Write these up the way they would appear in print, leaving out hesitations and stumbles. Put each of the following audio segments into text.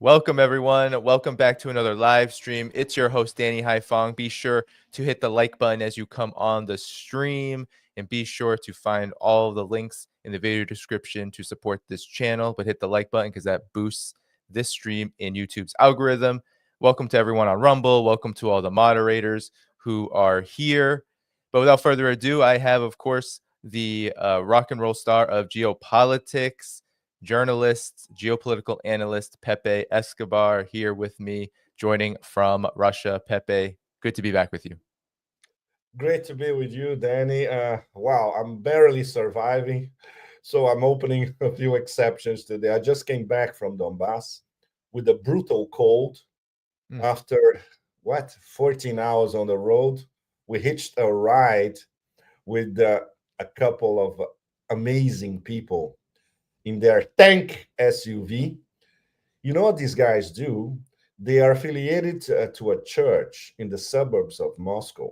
Welcome, everyone. Welcome back to another live stream. It's your host, Dhaiphong. Be sure to hit the like button as you come on the stream, and be sure to find all the links in the video description to support this channel. But hit the like button because that boosts this stream in YouTube's algorithm. Welcome to everyone on Rumble. Welcome to all the moderators who are here. But without further ado, I have, of course, the rock and roll star of geopolitics, journalist, geopolitical analyst Pepe Escobar here with me, joining from Russia. Pepe, good to be back with you. Great to be with you, Danny. Wow, I'm barely surviving, so I'm opening a few exceptions today. I just came back from Donbass with a brutal cold. After 14 hours on the road. We hitched a ride with a couple of amazing people in their tank SUV. You know what these guys do? They are affiliated to a church in the suburbs of Moscow,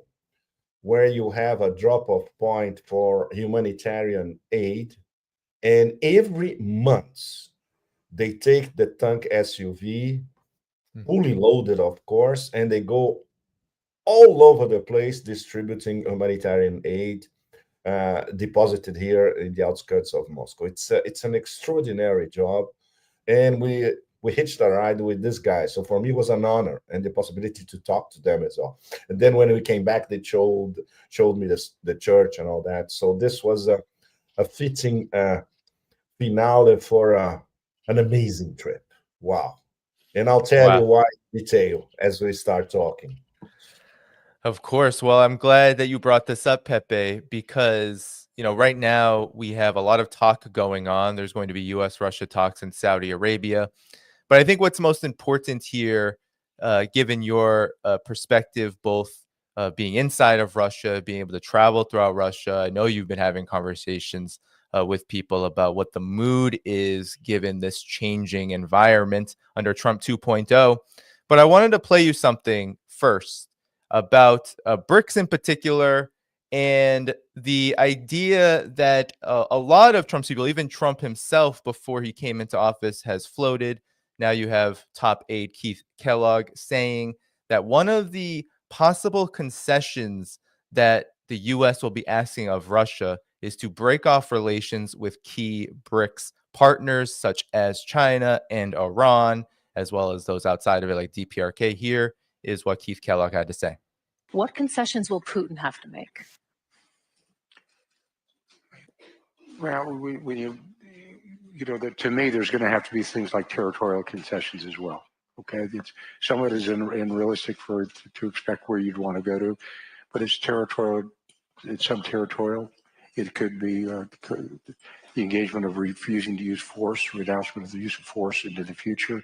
where you have a drop-off point for humanitarian aid. And every month, they take the tank SUV, fully loaded, of course, and they go all over the place distributing humanitarian aid deposited here in the outskirts of Moscow. It's an extraordinary job, and we hitched a ride with this guy. So for me, it was an honor and the possibility to talk to them as well. And then when we came back, they showed me the church and all that. So this was a fitting finale for an amazing trip. Wow. And I'll tell you why in detail as we start talking. Of course. Well, I'm glad that you brought this up, Pepe, because, right now we have a lot of talk going on. There's going to be U.S.-Russia talks in Saudi Arabia. But I think what's most important here, given your perspective, both being inside of Russia, being able to travel throughout Russia, I know you've been having conversations with people about what the mood is given this changing environment under Trump 2.0. But I wanted to play you something first about BRICS in particular, and the idea that a lot of Trump's people, even Trump himself before he came into office, has floated. Now you have top aide Keith Kellogg saying that one of the possible concessions that the U.S. will be asking of Russia is to break off relations with key BRICS partners such as China and Iran, as well as those outside of it like DPRK. Here is what Keith Kellogg had to say. What concessions will Putin have to make? Well, to me, there's going to have to be things like territorial concessions as well. Okay, some of it is unrealistic to expect where you'd want to go to, but it's territorial. It's subterritorial. It could be the engagement of refusing to use force, renouncement of the use of force into the future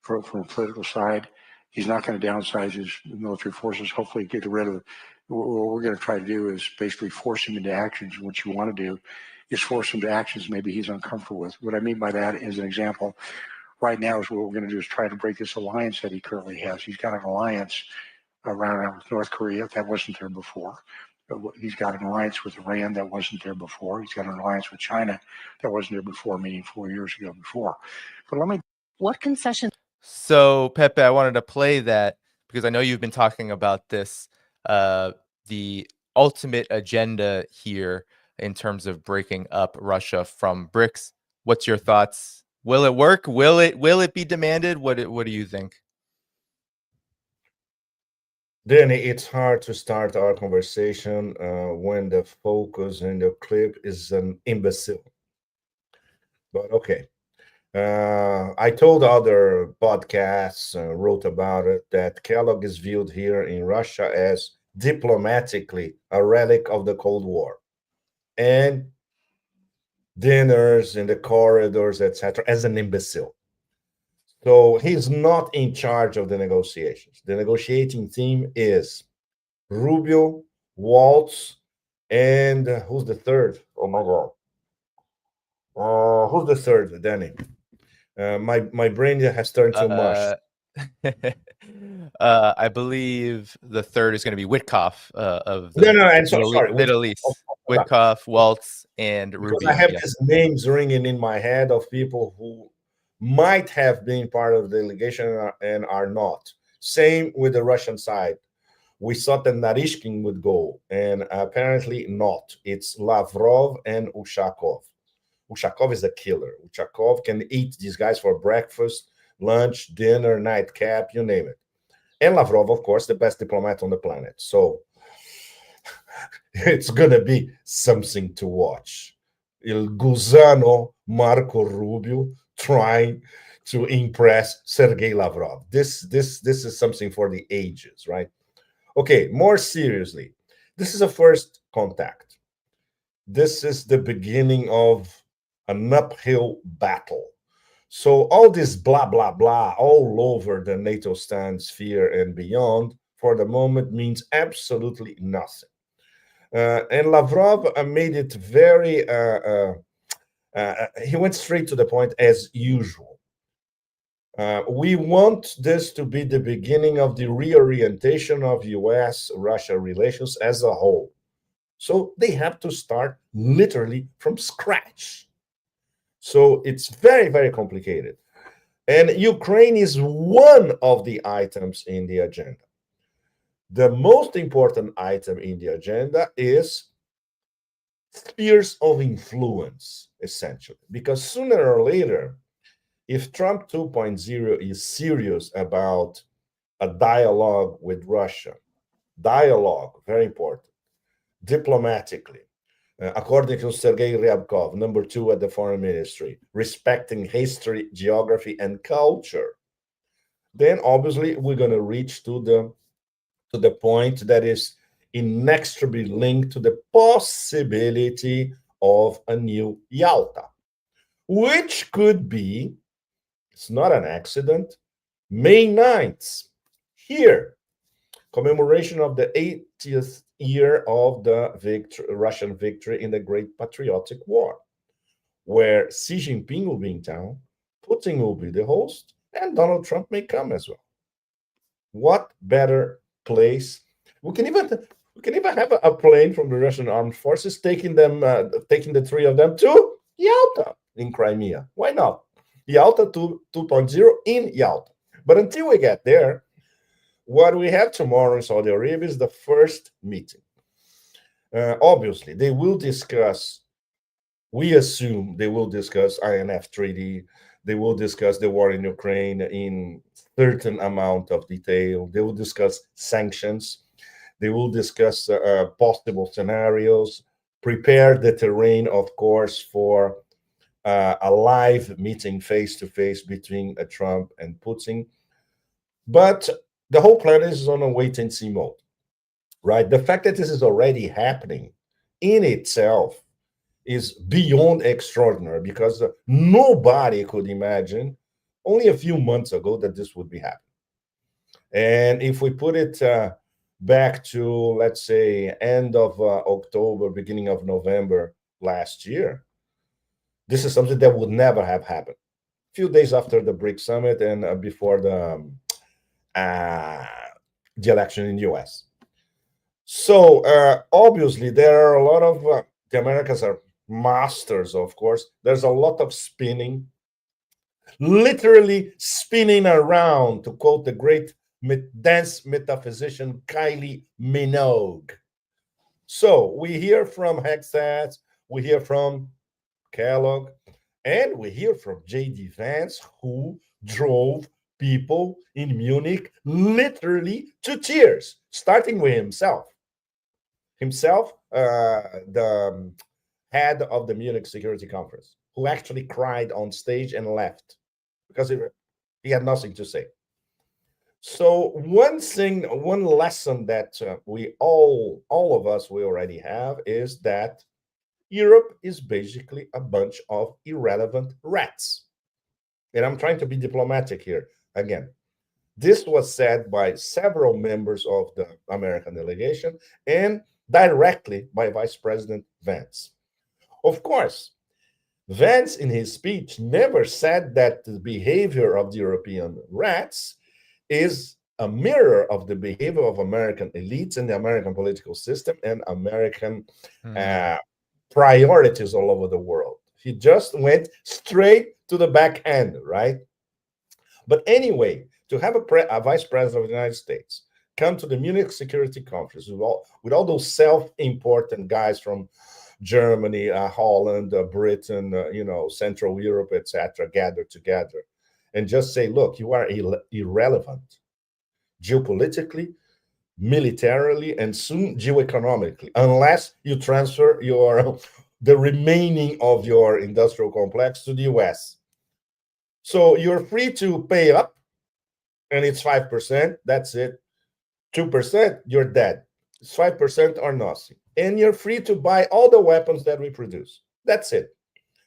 from a political side. He's not going to downsize his military forces, hopefully get rid of it. What we're going to try to do is basically force him into actions. What you want to do is force him to actions maybe he's uncomfortable with. What I mean by that is an example. Right now is what we're going to do is try to break this alliance that he currently has. He's got an alliance around North Korea that wasn't there before. He's got an alliance with Iran that wasn't there before. He's got an alliance with China that wasn't there before, meaning 4 years ago before. But let me... What concessions? So, Pepe, I wanted to play that because I know you've been talking about this, the ultimate agenda here in terms of breaking up Russia from BRICS. What's your thoughts? Will it work? Will it be demanded? What do you think? Danny, it's hard to start our conversation when the focus in the clip is an imbecile. But okay. I told other podcasts, wrote about it, that Kellogg is viewed here in Russia as diplomatically a relic of the Cold War. And dinners in the corridors, etc., as an imbecile. So he's not in charge of the negotiations. The negotiating team is Rubio, Waltz, and who's the third? Oh my God. Who's the third, Danny? My brain has turned to mush. I believe the third is going to be Witkoff of the Middle East. Witkoff, Waltz, and Rubio. Because I have these names ringing in my head of people who might have been part of the delegation and are not. Same with the Russian side. We thought that Narishkin would go, and apparently not. It's Lavrov and Ushakov. Ushakov is a killer. Ushakov can eat these guys for breakfast, lunch, dinner, nightcap, you name it. And Lavrov, of course, the best diplomat on the planet. So it's going to be something to watch. Il Gusano Marco Rubio trying to impress Sergei Lavrov. This is something for the ages, right? Okay, more seriously, this is a first contact. This is the beginning of an uphill battle. So all this blah, blah, blah all over the NATO stand sphere and beyond for the moment means absolutely nothing. And Lavrov made it very, he went straight to the point as usual. We want this to be the beginning of the reorientation of US-Russia relations as a whole. So they have to start literally from scratch. So it's very, very complicated. And Ukraine is one of the items in the agenda. The most important item in the agenda is spheres of influence, essentially, because sooner or later, if Trump 2.0 is serious about a dialogue with Russia, dialogue, very important, diplomatically, according to Sergei Ryabkov, number 2 at the foreign ministry, respecting history, geography, and culture, then obviously we're going to reach to the point that is inextricably linked to the possibility of a new Yalta, which could be, it's not an accident, May 9th, here, commemoration of the 80th year of the Russian victory in the Great Patriotic War, where Xi Jinping will be in town, Putin will be the host, and Donald Trump may come as well. What better place? We can even have a plane from the Russian armed forces taking the 3 of them to Yalta in Crimea. Why not? Yalta 2.0 in Yalta. But until we get there, what we have tomorrow in Saudi Arabia is the first meeting. Obviously, they will discuss, we assume they will discuss INF Treaty, they will discuss the war in Ukraine in certain amount of detail, they will discuss sanctions, they will discuss possible scenarios, prepare the terrain, of course, for a live meeting face-to-face between Trump and Putin. But the whole planet is on a wait-and-see mode, right? The fact that this is already happening in itself is beyond extraordinary, because nobody could imagine only a few months ago that this would be happening. And if we put it back to, let's say, end of October, beginning of November last year, this is something that would never have happened. A few days after the BRICS summit and before the election in the US. So obviously there are a lot of, the Americans are masters, of course. There's a lot of spinning, literally spinning around, to quote the great dance metaphysician Kylie Minogue. So we hear from Hexat, we hear from Kellogg, and we hear from J.D. Vance, who drove people in Munich literally to tears, starting with himself. The head of the Munich Security Conference, who actually cried on stage and left because he had nothing to say. So one lesson that we all of us, we already have, is that Europe is basically a bunch of irrelevant rats. And I'm trying to be diplomatic here. Again, this was said by several members of the American delegation and directly by Vice President Vance. Of course, Vance in his speech never said that the behavior of the European rats is a mirror of the behavior of American elites and the American political system and American priorities all over the world. He just went straight to the back end, right? But anyway, to have a vice president of the United States come to the Munich Security Conference with all those self-important guys from Germany, Holland, Britain, Central Europe, etc., gathered together and just say, look, you are irrelevant geopolitically, militarily, and soon geoeconomically, unless you transfer the remaining of your industrial complex to the US. So you're free to pay up, and it's 5%. That's it. 2%, you're dead. It's 5% or nothing. And you're free to buy all the weapons that we produce. That's it.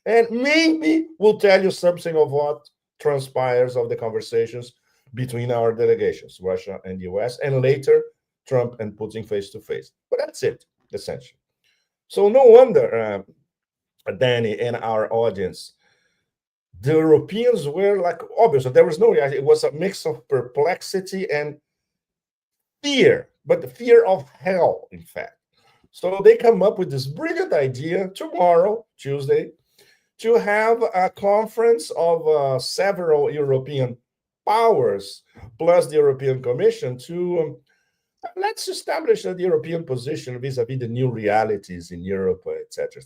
And maybe we'll tell you something of what transpires of the conversations between our delegations, Russia and the US, and later Trump and Putin face to face. But that's it, essentially. So no wonder, Danny and our audience, the Europeans were like, obviously, there was no reaction. It was a mix of perplexity and fear, but the fear of hell, in fact. So they come up with this brilliant idea tomorrow, Tuesday, to have a conference of several European powers, plus the European Commission, to let's establish the European position vis-a-vis the new realities in Europe, etc.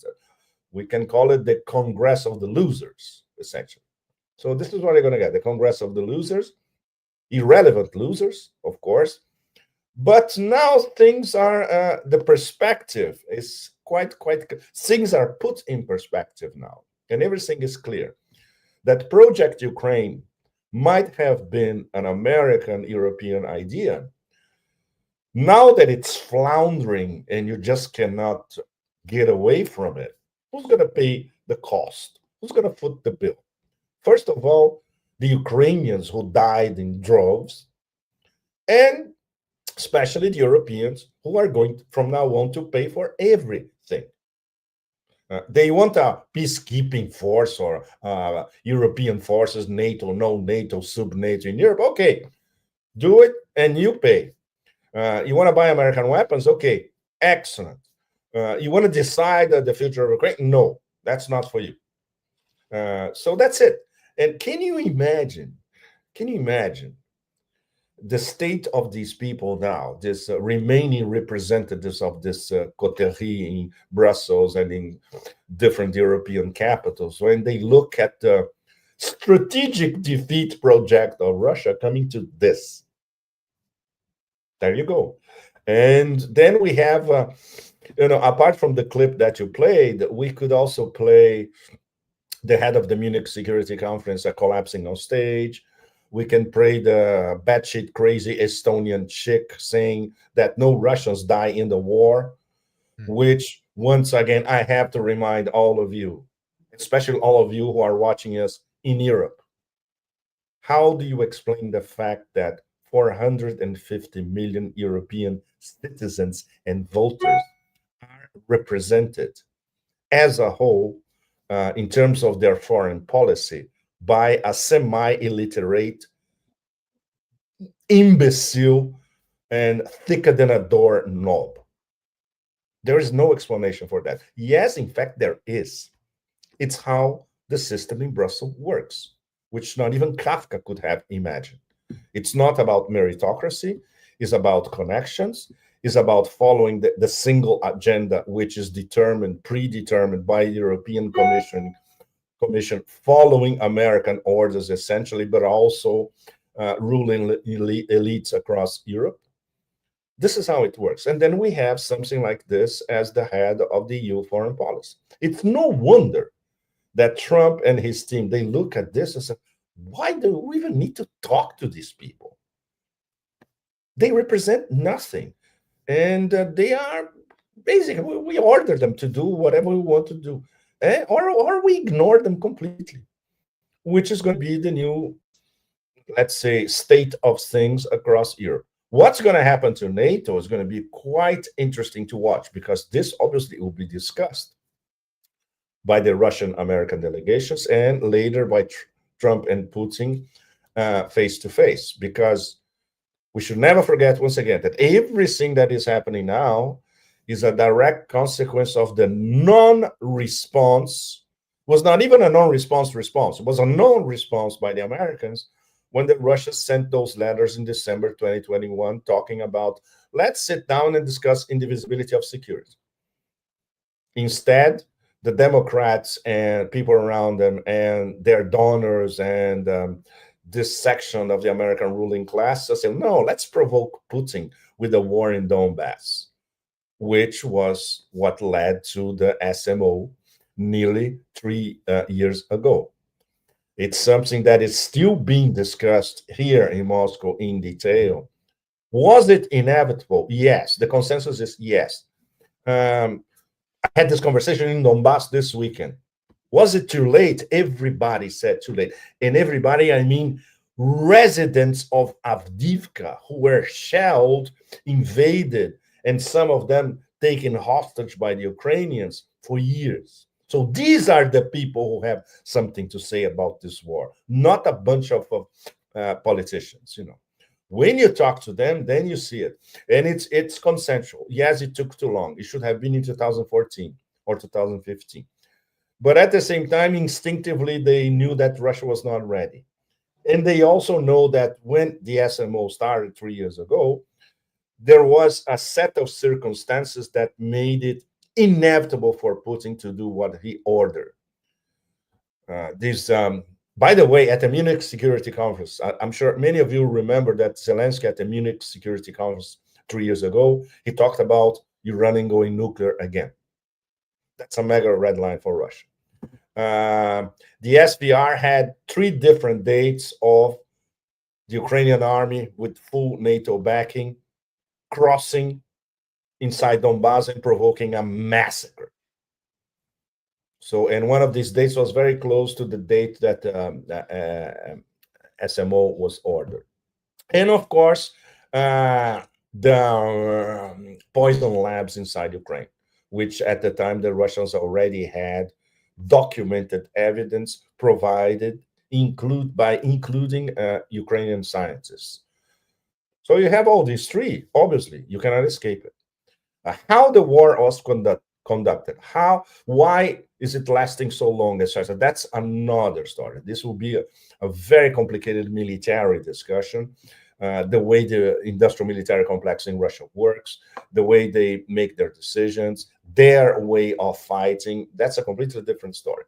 We can call it the Congress of the Losers, essentially. So this is what they're going to get, the Congress of the Losers, irrelevant losers, of course. But now things are, the perspective is quite, things are put in perspective now. And everything is clear. That Project Ukraine might have been an American-European idea. Now that it's floundering and you just cannot get away from it, who's going to pay the cost? Who's going to foot the bill? First of all, the Ukrainians who died in droves, and especially the Europeans who are going from now on to pay for everything. They want a peacekeeping force or European forces, NATO, no NATO, sub-NATO in Europe. Okay, do it and you pay. You want to buy American weapons? Okay, excellent. You want to decide the future of Ukraine? No, that's not for you. So that's it. And can you imagine the state of these people now, this remaining representatives of this coterie in Brussels and in different European capitals, when they look at the strategic defeat project of Russia coming to this? There you go. And then we have, apart from the clip that you played, we could also play the head of the Munich Security Conference collapsing on stage. We can play the batshit crazy Estonian chick saying that no Russians die in the war, which, once again, I have to remind all of you, especially all of you who are watching us in Europe. How do you explain the fact that 450 million European citizens and voters are represented as a whole in terms of their foreign policy by a semi-illiterate, imbecile, and thicker than a door knob? There is no explanation for that. Yes, in fact, there is. It's how the system in Brussels works, which not even Kafka could have imagined. It's not about meritocracy. It's about connections. It's about following the single agenda, which is predetermined by the European Commission, following American orders, essentially, but also ruling elites across Europe. This is how it works. And then we have something like this as the head of the EU foreign policy. It's no wonder that Trump and his team, they look at this and say, why do we even need to talk to these people? They represent nothing. And they are basically, we order them to do whatever we want to do. Or we ignore them completely, which is going to be the new, let's say, state of things across Europe. What's going to happen to NATO is going to be quite interesting to watch, because this obviously will be discussed by the Russian-American delegations and later by Trump and Putin face to face, because we should never forget, once again, that everything that is happening now is a direct consequence of the non-response was not even a non-response response. It was a non-response by the Americans when the Russians sent those letters in December 2021 talking about, let's sit down and discuss indivisibility of security. Instead, the Democrats and people around them and their donors and this section of the American ruling class said, no, let's provoke Putin with a war in Donbass, which was what led to the SMO nearly 3 years ago. It's something that is still being discussed here in Moscow in detail. Was it inevitable? Yes. The consensus is yes. I had this conversation in Donbass this weekend. Was it too late? Everybody said too late. And everybody, I mean residents of Avdiivka who were shelled, invaded, and some of them taken hostage by the Ukrainians for years. So these are the people who have something to say about this war, not a bunch of politicians. You know, when you talk to them, then you see it, and it's consensual. Yes, it took too long. It should have been in 2014 or 2015, but at the same time, instinctively, they knew that Russia was not ready, and they also know that when the SMO started 3 years ago, there was a set of circumstances that made it inevitable for Putin to do what he ordered. By the way, at the Munich Security Conference, I'm sure many of you remember that Zelensky at the Munich Security Conference 3 years ago, he talked about Iran going nuclear again. That's a mega red line for Russia. The SVR had 3 different dates of the Ukrainian army with full NATO backing crossing inside Donbass and provoking a massacre. So, and one of these dates was very close to the date that SMO was ordered. And of course, the poison labs inside Ukraine, which at the time the Russians already had documented evidence provided, including Ukrainian scientists. So you have all these 3, obviously, you cannot escape it. How the war was conducted, why is it lasting so long, etc. That's another story. This will be a very complicated military discussion, the way the industrial military complex in Russia works, the way they make their decisions, their way of fighting. That's a completely different story.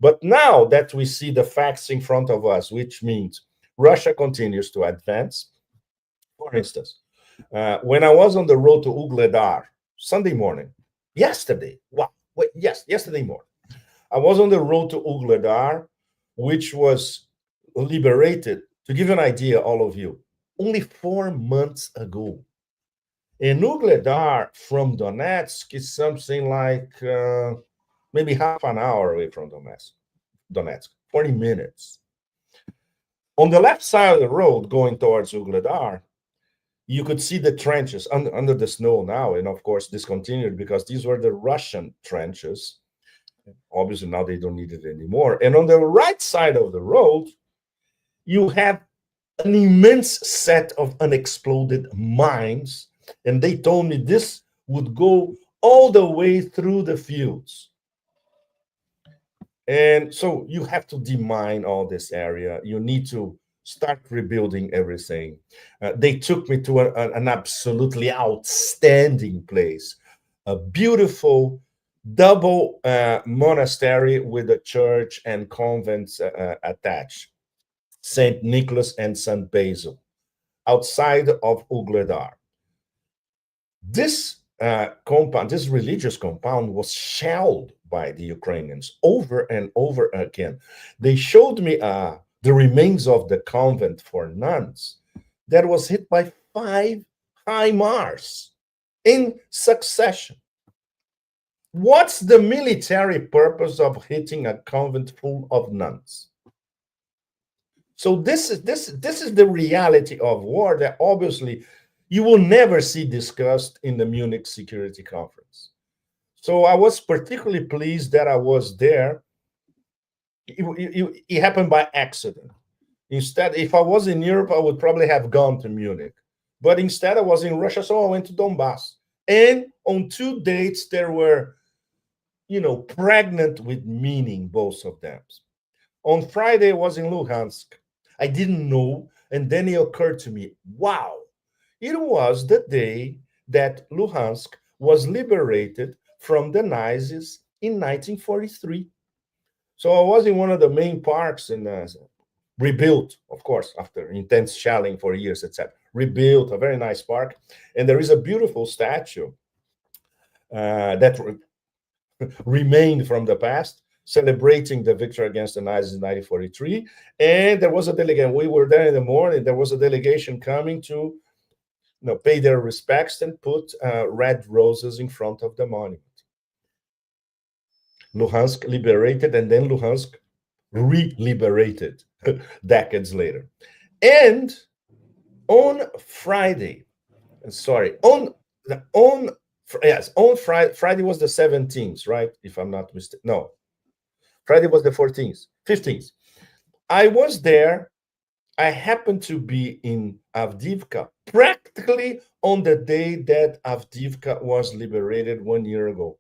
But now that we see the facts in front of us, which means Russia continues to advance. For instance, when I was on the road to Ugledar Sunday morning, yesterday morning, I was on the road to Ugledar, which was liberated, to give you an idea, all of you, only 4 months ago. And Ugledar from Donetsk is something like maybe half an hour away from Donetsk, 40 minutes. On the left side of the road going towards Ugledar, you could see the trenches under the snow now, and of course discontinued because these were the Russian trenches. Obviously now they don't need it anymore. And on the right side of the road, you have an immense set of unexploded mines, and they told me this would go all the way through the fields. And so you have to demine all this area. You need to start rebuilding everything. They took me to an absolutely outstanding place, a beautiful double monastery with a church and convents attached, St. Nicholas and St. Basil, outside of Ugledar. This compound, this religious compound, was shelled by the Ukrainians over and over again. They showed me the remains of the convent for nuns that was hit by 5 HIMARS in succession. What's the military purpose of hitting a convent full of nuns? So this is the reality of war that obviously you will never see discussed in the Munich Security Conference. So I was particularly pleased that I was there. It happened by accident. Instead, if I was in Europe, I would probably have gone to Munich. But instead, I was in Russia, so I went to Donbass. And on 2 dates, there were pregnant with meaning, both of them. On Friday, I was in Luhansk. I didn't know, and then it occurred to me, wow, it was the day that Luhansk was liberated from the Nazis in 1943. So I was in one of the main parks and rebuilt, of course, after intense shelling for years, etc. Rebuilt a very nice park, and there is a beautiful statue that remained from the past, celebrating the victory against the Nazis in 1943. And there was a delegation. We were there in the morning. There was a delegation coming to pay their respects and put red roses in front of the monument. Luhansk liberated, and then Luhansk re-liberated decades later. And on Friday, Friday was the 17th, right? If I'm not mistaken. No, Friday was the 14th, 15th. I was there. I happened to be in Avdiivka practically on the day that Avdiivka was liberated 1 year ago.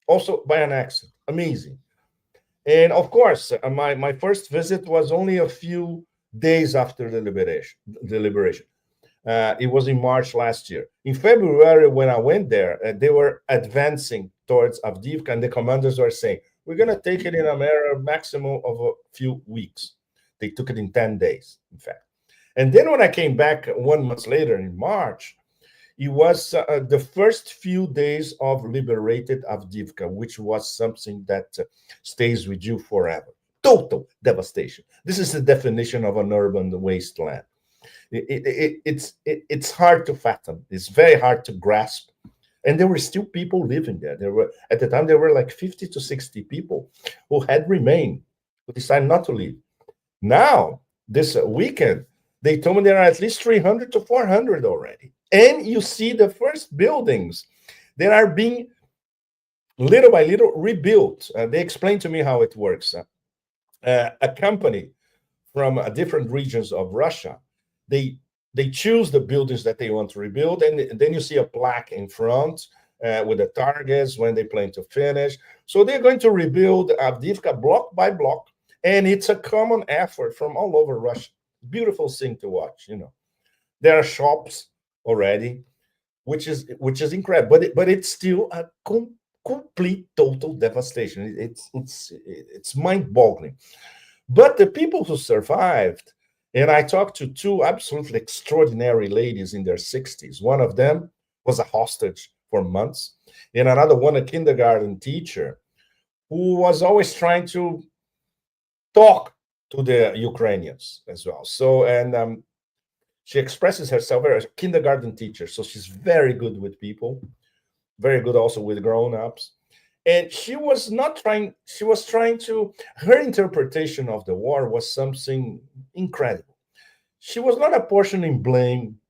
Also by an accident. Amazing. And of course, my first visit was only a few days after the liberation. It was in March last year. In February, when I went there, they were advancing towards Avdiivka, and the commanders were saying, we're going to take it in a maximum of a few weeks. They took it in 10 days, in fact. And then when I came back 1 month later in March, it was the first few days of liberated Avdiivka, which was something that stays with you forever. Total devastation. This is the definition of an urban wasteland. It's hard to fathom. It's very hard to grasp. And there were still people living there. At the time, there were like 50 to 60 people who had remained, who decided not to leave. Now, this weekend, they told me there are at least 300 to 400 already. And you see the first buildings that are being little by little rebuilt. They explained to me how it works. A company from different regions of Russia, they choose the buildings that they want to rebuild, and then you see a plaque in front with the targets when they plan to finish. So they're going to rebuild Avdiivka block by block, and it's a common effort from all over Russia. Beautiful thing to watch. There are shops already, which is incredible, but it's still a complete total devastation. It's mind-boggling. But the people who survived, and I talked to two absolutely extraordinary ladies in their 60s. One of them was a hostage for months, and another one, a kindergarten teacher, who was always trying to talk to the Ukrainians as well. So, and she expresses herself as a kindergarten teacher, so she's very good with people, very good also with grown-ups. And she was trying to, her interpretation of the war was something incredible. She was not apportioning blame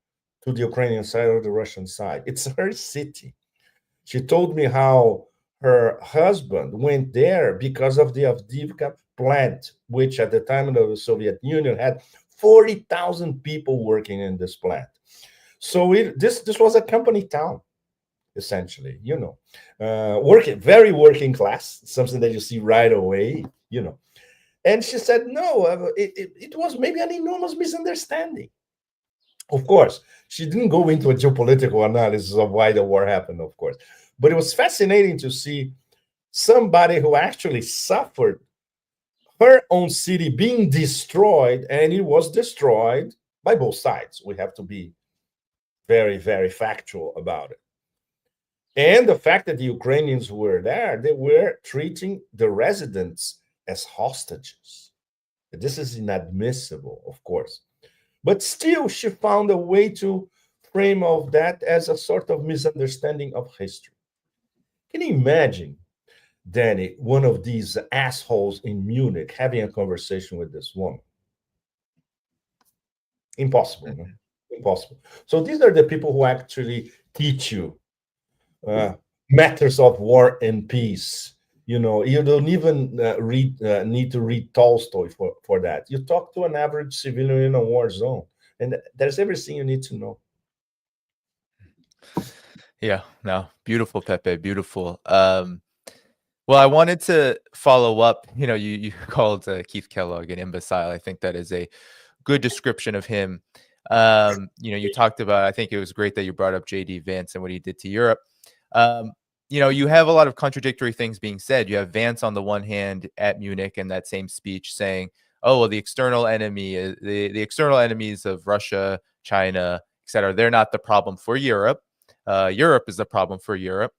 to the Ukrainian side or the Russian side. It's her city. She told me how her husband went there because of the Avdiivka plant, which at the time of the Soviet Union had 40,000 people working in this plant. So this was a company town, essentially, very working class, something that you see right away, And she said, no, it was maybe an enormous misunderstanding. Of course, she didn't go into a geopolitical analysis of why the war happened, of course. But it was fascinating to see somebody who actually suffered her own city being destroyed, and it was destroyed by both sides. We have to be very, very factual about it. And the fact that the Ukrainians were there, they were treating the residents as hostages. This is inadmissible, of course. But still, she found a way to frame of that as a sort of misunderstanding of history. Can you imagine, Danny, one of these assholes in Munich having a conversation with this woman? Impossible, no? Impossible. So these are the people who actually teach you matters of war and peace. You don't even need to read Tolstoy for that. You talk to an average civilian in a war zone, and there's everything you need to know. Yeah, no, beautiful, Pepe, beautiful. Well, I wanted to follow up. You called Keith Kellogg an imbecile. I think that is a good description of him. You talked about, I think it was great that you brought up JD Vance and what he did to Europe. Um, you have a lot of contradictory things being said. You have Vance on the one hand at Munich in that same speech saying, "Oh, well, the external external enemies of Russia, China, etc. They're not the problem for Europe. Europe is the problem for Europe."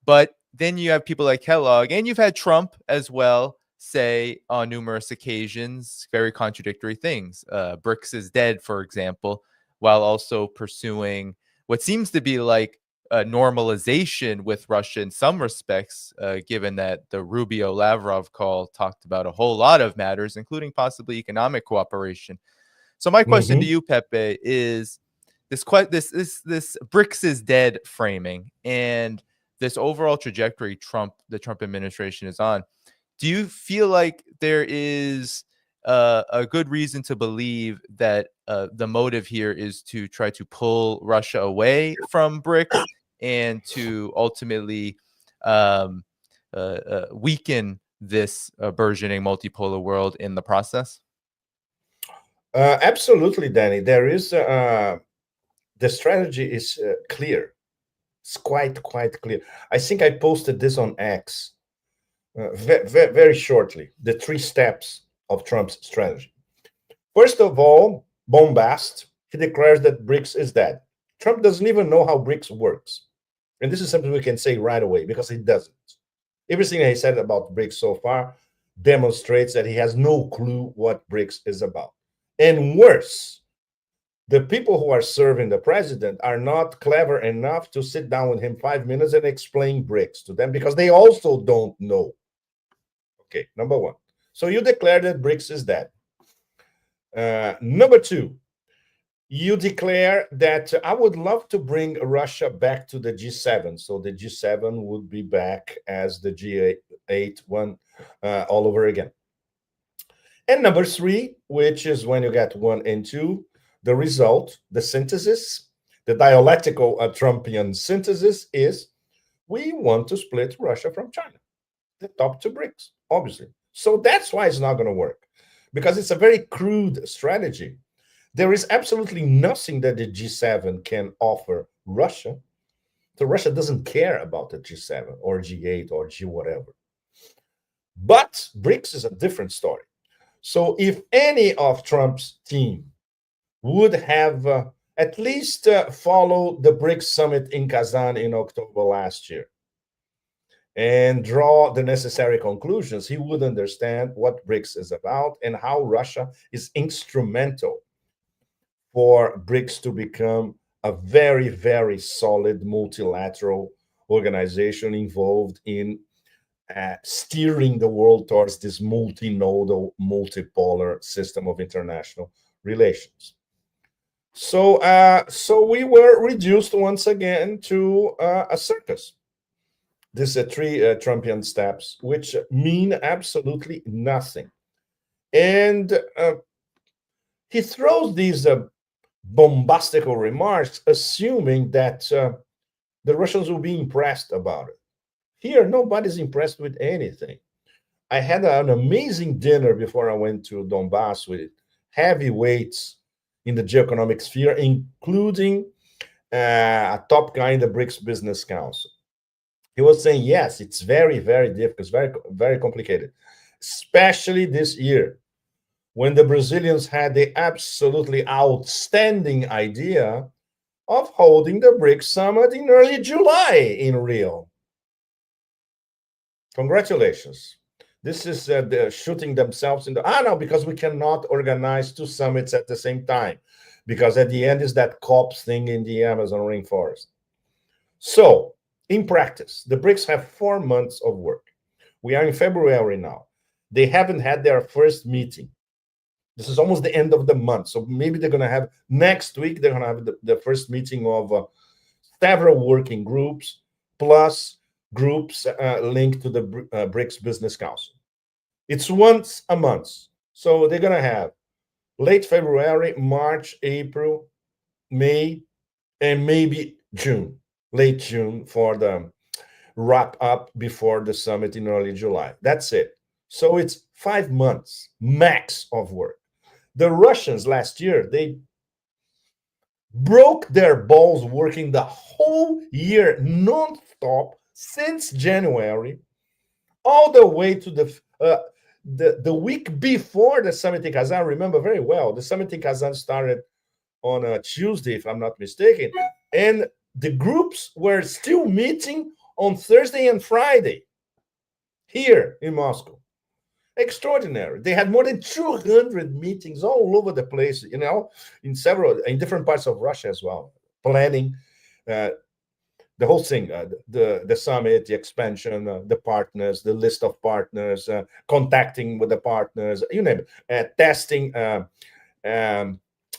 But then you have people like Kellogg, and you've had Trump as well say on numerous occasions very contradictory things. BRICS is dead, for example, while also pursuing what seems to be like a normalization with Russia in some respects, given that the Rubio-Lavrov call talked about a whole lot of matters, including possibly economic cooperation. So my question to you, Pepe, is this BRICS is dead framing and this overall trajectory the Trump administration is on. Do you feel like there is a good reason to believe that the motive here is to try to pull Russia away from BRICS and to ultimately weaken this burgeoning multipolar world in the process? Absolutely, Danny. There is the strategy is clear. It's quite clear. I think I posted this on X very shortly. The 3 steps of Trump's strategy. First of all, bombast. He declares that BRICS is dead. Trump doesn't even know how BRICS works, and this is something we can say right away because he doesn't. Everything he said about BRICS so far demonstrates that he has no clue what BRICS is about. And worse, the people who are serving the president are not clever enough to sit down with him 5 minutes and explain BRICS to them because they also don't know. Okay, number one. So you declare that BRICS is dead. Number two, you declare that I would love to bring Russia back to the G7. So the G7 would be back as the G8 one all over again. And number three, which is when you get 1 and 2, the result, the synthesis, the dialectical Trumpian synthesis is we want to split Russia from China, the top 2 BRICS, obviously. So that's why it's not going to work, because it's a very crude strategy. There is absolutely nothing that the G7 can offer Russia. So Russia doesn't care about the G7 or G8 or G whatever. But BRICS is a different story. So if any of Trump's team would have at least followed the BRICS summit in Kazan in October last year and draw the necessary conclusions, he would understand what BRICS is about and how Russia is instrumental for BRICS to become a very, very solid multilateral organization involved in steering the world towards this multinodal, multipolar system of international relations. So, so we were reduced once again to a circus. These are 3 Trumpian steps, which mean absolutely nothing. And he throws these bombastical remarks, assuming that the Russians will be impressed about it. Here, nobody's impressed with anything. I had an amazing dinner before I went to Donbass with heavyweights in the geoeconomic sphere, including a top guy in the BRICS Business Council. He was saying, yes, it's very, very difficult, it's very, very complicated, especially this year, when the Brazilians had the absolutely outstanding idea of holding the BRICS summit in early July in Rio. Congratulations. This is shooting themselves in the... no, because we cannot organize 2 summits at the same time, because at the end is that COPs thing in the Amazon rainforest. So, in practice, the BRICS have 4 months of work. We are in February now. They haven't had their first meeting. This is almost the end of the month. So maybe they're going to have, next week, they're going to have the first meeting of several working groups, plus groups linked to the BRICS Business Council. It's once a month. So they're going to have late February, March, April, May, and maybe June, late June for the wrap up before the summit in early July. That's it. So it's 5 months max of work. The Russians last year, they broke their balls working the whole year non-stop since January, all the way to the week before the summit in Kazan. I remember very well. The summit in Kazan started on a Tuesday, if I'm not mistaken, and the groups were still meeting on Thursday and Friday here in Moscow. Extraordinary. They had more than 200 meetings all over the place, you know, in different parts of Russia as well, planning the whole thing, the summit, the expansion, the partners, the list of partners, contacting with the partners, you name it, testing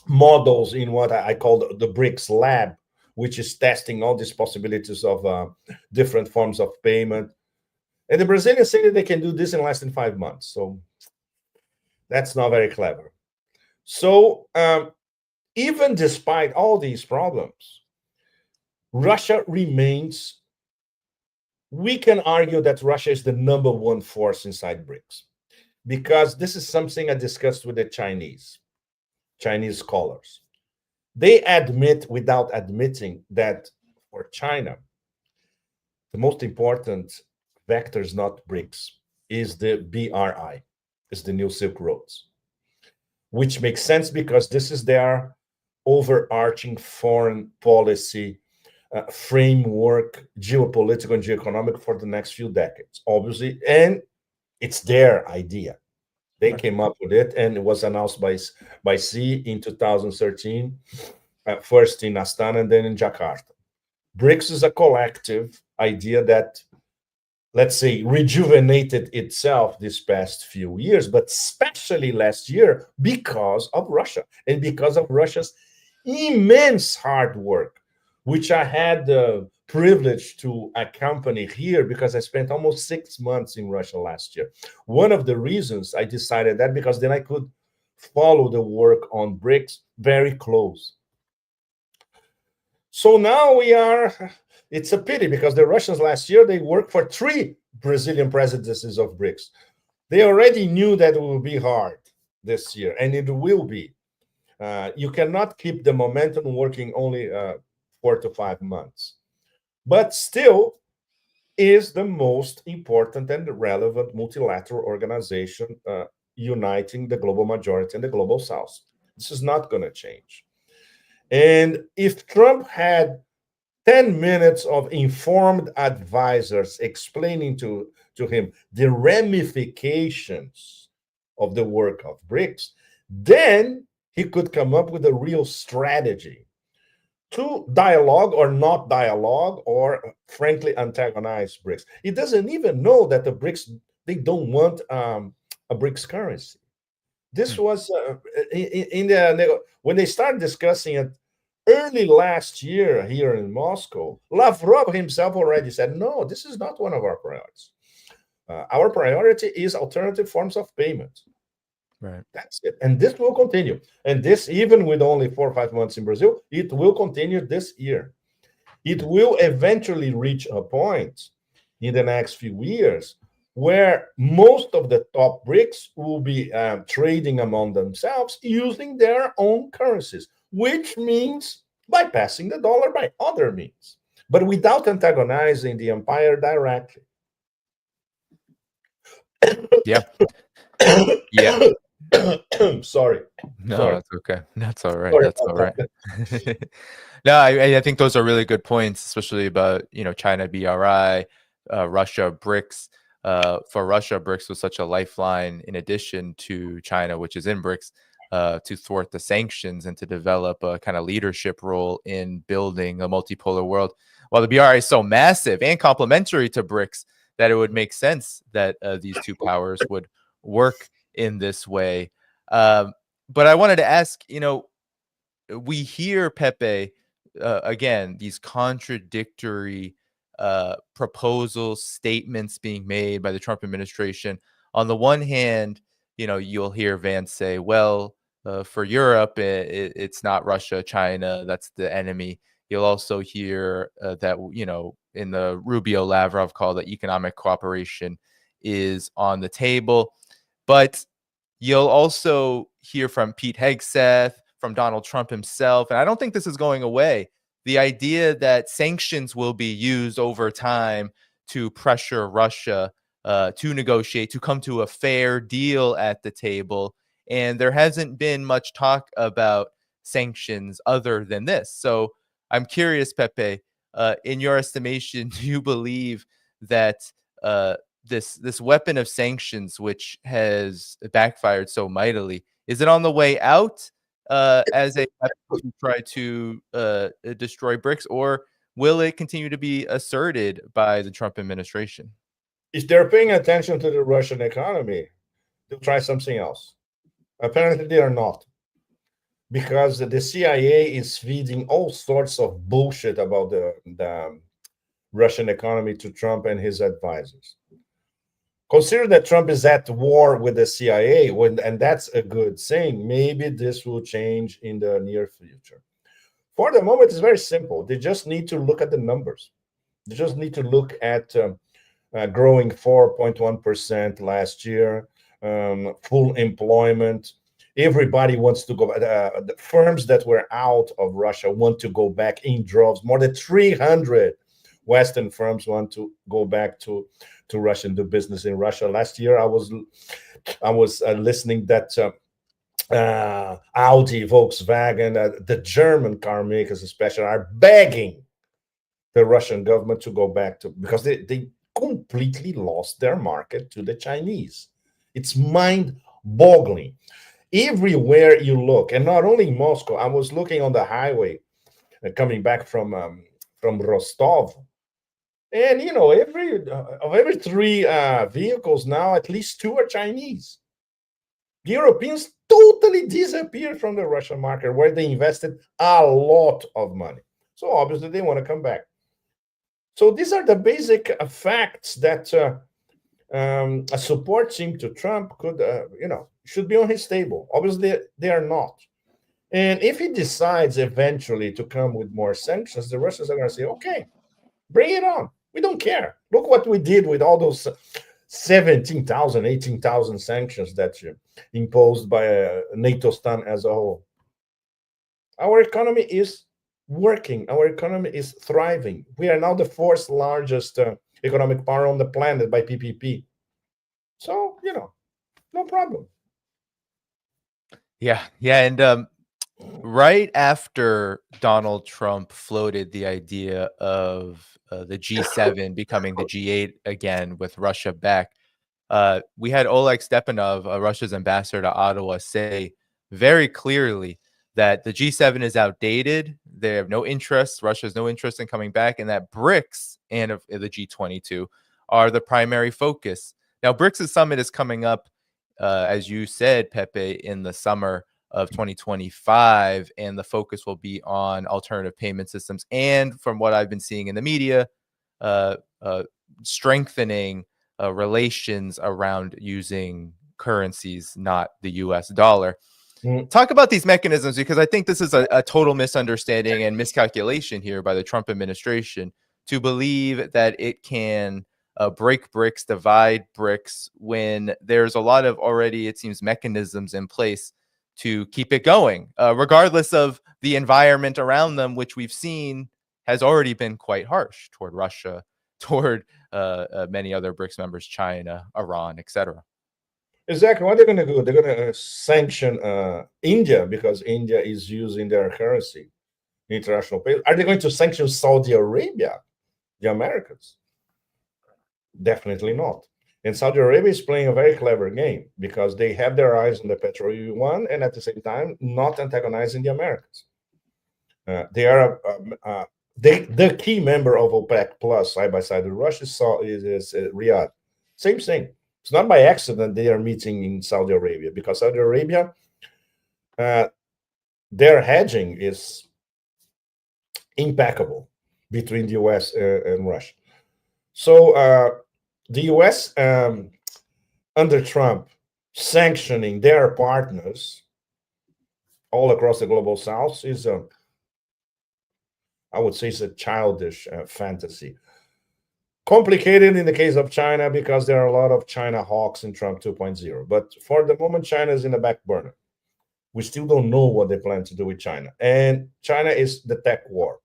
models in what I call the BRICS lab, which is testing all these possibilities of different forms of payment. And the Brazilians say that they can do this in less than 5 months. So that's not very clever. So even despite all these problems, Russia remains, we can argue that Russia is the #1 force inside BRICS, because this is something I discussed with the Chinese scholars. They admit, without admitting, that for China, the most important vector is not BRICS, is the BRI, is the New Silk Roads, which makes sense because this is their overarching foreign policy framework, geopolitical and geoeconomic, for the next few decades, obviously, and it's their idea. They came up with it, and it was announced by Xi in 2013, first in Astana and then in Jakarta. BRICS is a collective idea that, let's say, rejuvenated itself this past few years, but especially last year because of Russia and because of Russia's immense hard work, which I had the privilege to accompany here because I spent almost 6 months in Russia last year. One of the reasons I decided that, because then I could follow the work on BRICS very close. So now it's a pity because the Russians last year, they worked for 3 Brazilian presidencies of BRICS. They already knew that it will be hard this year, and it will be. You cannot keep the momentum working only 4 to 5 months, but still is the most important and relevant multilateral organization uniting the global majority and the global south. This is not going to change. And if Trump had 10 minutes of informed advisors explaining to him the ramifications of the work of BRICS, then he could come up with a real strategy to dialogue or not dialogue, or frankly antagonize BRICS. He doesn't even know that the BRICS, they don't want a BRICS currency. This was when they started discussing it early last year here in Moscow. Lavrov himself already said, no, this is not one of our priorities. Our priority is alternative forms of payment. Right. That's it. And this will continue. And this, even with only 4 or 5 months in Brazil, it will continue this year. It will eventually reach a point in the next few years where most of the top BRICS will be trading among themselves using their own currencies, which means bypassing the dollar by other means, but without antagonizing the empire directly. Yeah. Yeah. Sorry. No, Sorry. that's okay. That's all right. Sorry That's all about right. No, I think those are really good points, especially about, China, BRI, Russia, BRICS. For Russia, BRICS was such a lifeline in addition to China, which is in BRICS, to thwart the sanctions and to develop a kind of leadership role in building a multipolar world. While the BRI is so massive and complementary to BRICS that it would make sense that these two powers would work in this way. But I wanted to ask, we hear, Pepe, again, these contradictory proposals, statements being made by the Trump administration. On the one hand, you'll hear Vance say, well, for Europe, it's not Russia, China, that's the enemy. You'll also hear that, in the Rubio-Lavrov call, that economic cooperation is on the table. But you'll also hear from Pete Hegseth, from Donald Trump himself, and I don't think this is going away, the idea that sanctions will be used over time to pressure Russia to negotiate, to come to a fair deal at the table. And there hasn't been much talk about sanctions other than this. So I'm curious, Pepe, in your estimation, do you believe that this weapon of sanctions, which has backfired so mightily, is it on the way out as a weapon to try to destroy BRICS, or will it continue to be asserted by the Trump administration? If they're paying attention to the Russian economy, they'll try something else. Apparently, they are not, because the CIA is feeding all sorts of bullshit about the Russian economy to Trump and his advisors. Consider that Trump is at war with the CIA, and that's a good thing. Maybe this will change in the near future. For the moment, it's very simple. They just need to look at the numbers. They just need to look at growing 4.1% last year, full employment. Everybody wants to go. The firms that were out of Russia want to go back in droves. More than 300 Western firms want to go back to Russia and do business in Russia. Last year, I was listening that Audi, Volkswagen, the German car makers especially, are begging the Russian government to go back to, because they completely lost their market to the Chinese. It's mind-boggling. Everywhere you look, and not only in Moscow. I was looking on the highway coming back from Rostov, and every three vehicles now, at least two are Chinese. The Europeans totally disappeared from the Russian market, where they invested a lot of money. So obviously they want to come back. So these are the basic facts that a support team to Trump could, should be on his table. Obviously, they are not. And if he decides eventually to come with more sanctions, the Russians are going to say, okay, bring it on. We don't care. Look what we did with all those 17,000, 18,000 sanctions that you imposed by NATO stan as a whole. Our economy is working. Our economy is thriving. We are now the fourth largest economic power on the planet by PPP. So, no problem. Yeah. And right after Donald Trump floated the idea of the G7 becoming the G8 again with Russia back, we had Oleg Stepanov, Russia's ambassador to Ottawa, say very clearly that the G7 is outdated. They have no interest. Russia has no interest in coming back, and that BRICS and the G22 are the primary focus. Now, BRICS summit is coming up, as you said, Pepe, in the summer of 2025, and the focus will be on alternative payment systems. And from what I've been seeing in the media, strengthening relations around using currencies, not the US dollar. Talk about these mechanisms, because I think this is a total misunderstanding and miscalculation here by the Trump administration to believe that it can break BRICS, divide BRICS, when there's a lot of already, it seems, mechanisms in place to keep it going, regardless of the environment around them, which we've seen has already been quite harsh toward Russia, toward many other BRICS members, China, Iran, etc. Exactly. What they're going to do? They're going to sanction India because India is using their currency, international pay. Are they going to sanction Saudi Arabia, the Americans? Definitely not. And Saudi Arabia is playing a very clever game, because they have their eyes on the petroleum one, and at the same time not antagonizing the Americans. They are the key member of OPEC Plus, side by side with Russia. Is Riyadh. Same thing. It's not by accident they are meeting in Saudi Arabia, because Saudi Arabia, their hedging is impeccable between the US and Russia. So the US, under Trump, sanctioning their partners all across the global south is, I would say it's a childish fantasy. Complicated in the case of China because there are a lot of China hawks in Trump 2.0. But for the moment, China is in the back burner. We still don't know what they plan to do with China. And China is the tech war,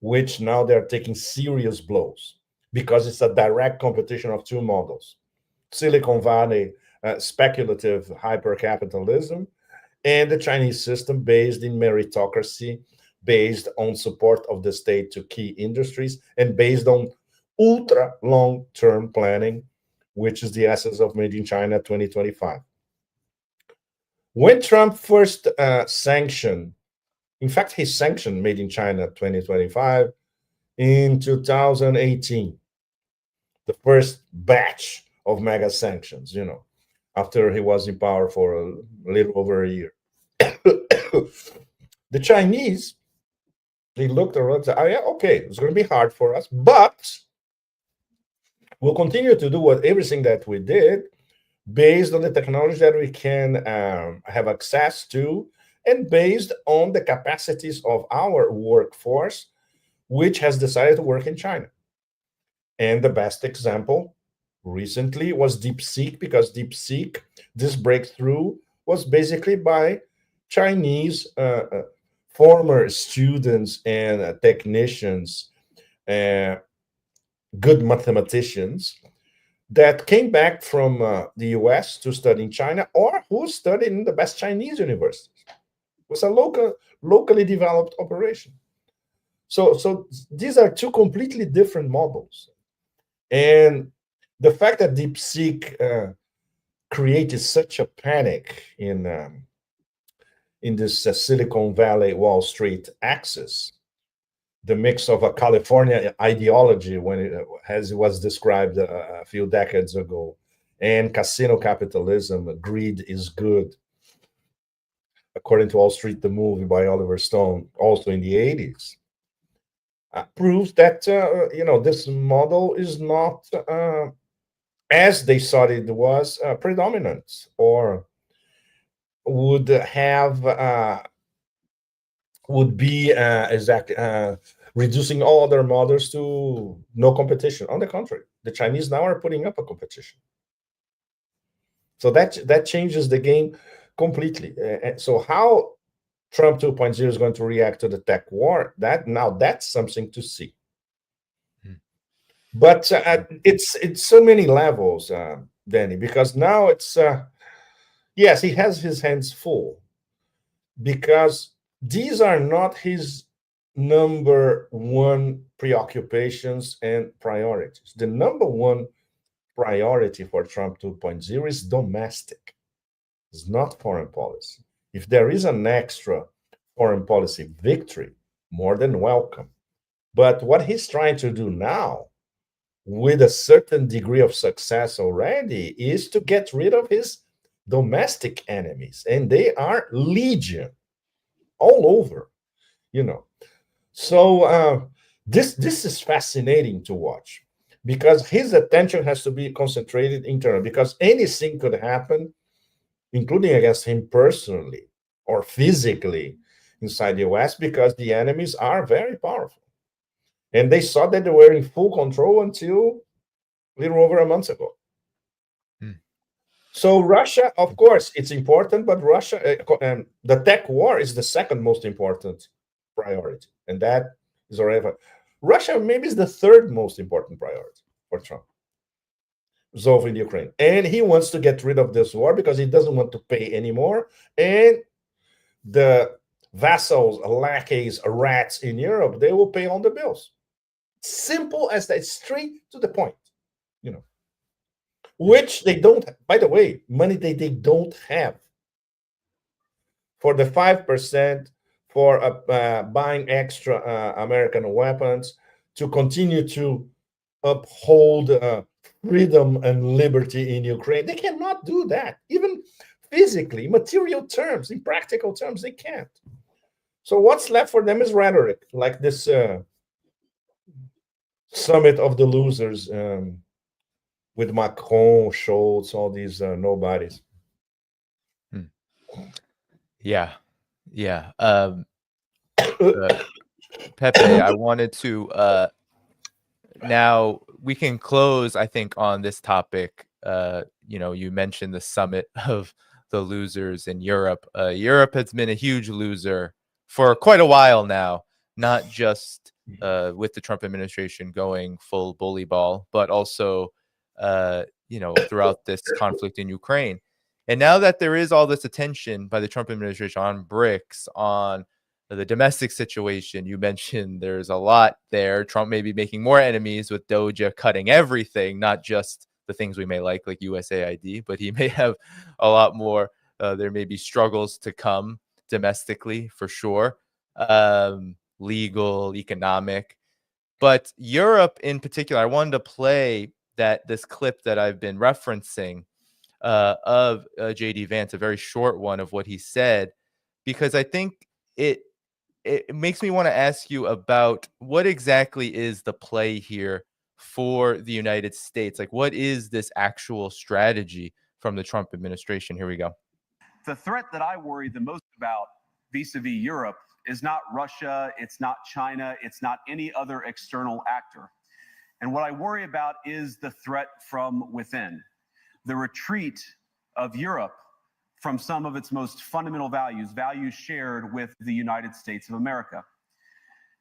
which now they're taking serious blows because it's a direct competition of two models. Silicon Valley, speculative hyper-capitalism, and the Chinese system based in meritocracy, based on support of the state to key industries, and based on ultra long-term planning, which is the essence of Made in China 2025. When Trump first sanctioned, in fact, he sanctioned Made in China 2025 in 2018, the first batch of mega sanctions, after he was in power for a little over a year. The Chinese, they looked around and said, oh, yeah, okay, it's going to be hard for us, but we'll continue to do everything that we did based on the technology that we can have access to and based on the capacities of our workforce, which has decided to work in China. And the best example recently was DeepSeek, because DeepSeek, this breakthrough was basically by Chinese former students and technicians, good mathematicians, that came back from the US to study in China, or who studied in the best Chinese universities. It was a locally developed operation. So these are two completely different models. And the fact that DeepSeek created such a panic in this Silicon Valley, Wall Street axis, the mix of a California ideology, as it was described a few decades ago, and casino capitalism, greed is good, according to Wall Street, the movie by Oliver Stone, also in the 80s, proves that this model is not, as they thought it was, predominant, or would be exactly reducing all other models to no competition. On the contrary, the Chinese now are putting up a competition. So that changes the game completely. So how Trump 2.0 is going to react to the tech war, that's something to see. But it's so many levels, Danny, because now it's yes, he has his hands full, because these are not his number one preoccupations and priorities. The number one priority for Trump 2.0 is domestic. It's not foreign policy. If there is an extra foreign policy victory, more than welcome. But what he's trying to do now, with a certain degree of success already, is to get rid of his domestic enemies. And they are legion all over, So this is fascinating to watch, because his attention has to be concentrated internally, because anything could happen, including against him personally or physically inside the US, because the enemies are very powerful. And they saw that they were in full control until a little over a month ago. So Russia, of course, it's important, but Russia, the tech war is the second most important priority. And that is already, Russia maybe is the third most important priority for Trump, resolving Ukraine. And he wants to get rid of this war because he doesn't want to pay anymore. And the vassals, lackeys, rats in Europe, they will pay all the bills. Simple as that, straight to the point, which they don't, by the way, money they don't have. For the 5% for buying extra American weapons to continue to uphold freedom and liberty in Ukraine, they cannot do that. Even physically, material terms, in practical terms, they can't. So what's left for them is rhetoric, like this summit of the losers with Macron, Scholz, all these nobodies. Yeah. Pepe, I wanted to now we can close, I think, on this topic. You mentioned the summit of the losers in Europe. Europe has been a huge loser for quite a while now, not just with the Trump administration going full bully ball, but also, throughout this conflict in Ukraine. And now that there is all this attention by the Trump administration on BRICS, on the domestic situation, you mentioned there's a lot there. Trump may be making more enemies with Doja cutting everything, not just the things we may like USAID, but he may have a lot more. There may be struggles to come domestically for sure, legal, economic. But Europe in particular, I wanted to play this clip that I've been referencing of JD Vance, a very short one of what he said, because I think it makes me want to ask you about what exactly is the play here for the United States. Like, what is this actual strategy from the Trump administration? Here we go. The threat that I worry the most about vis-a-vis Europe is not Russia, it's not China, it's not any other external actor. And what I worry about is the threat from within, the retreat of Europe from some of its most fundamental values shared with the United States of America.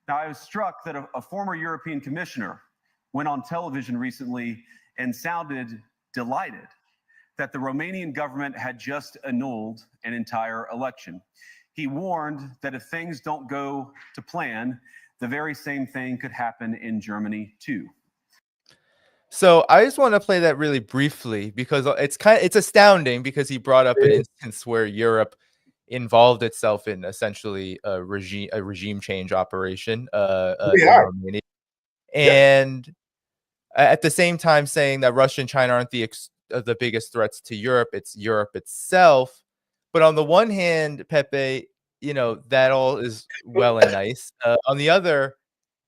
Now, I was struck that a former European commissioner went on television recently and sounded delighted that the Romanian government had just annulled an entire election. He warned that if things don't go to plan, the very same thing could happen in Germany too. So I just want to play that really briefly because it's astounding, because he brought up an instance where Europe involved itself in essentially a regime change operation in Romania, and at the same time saying that Russia and China aren't the biggest threats to Europe, it's Europe itself. But on the one hand, Pepe, that all is well and nice. On the other,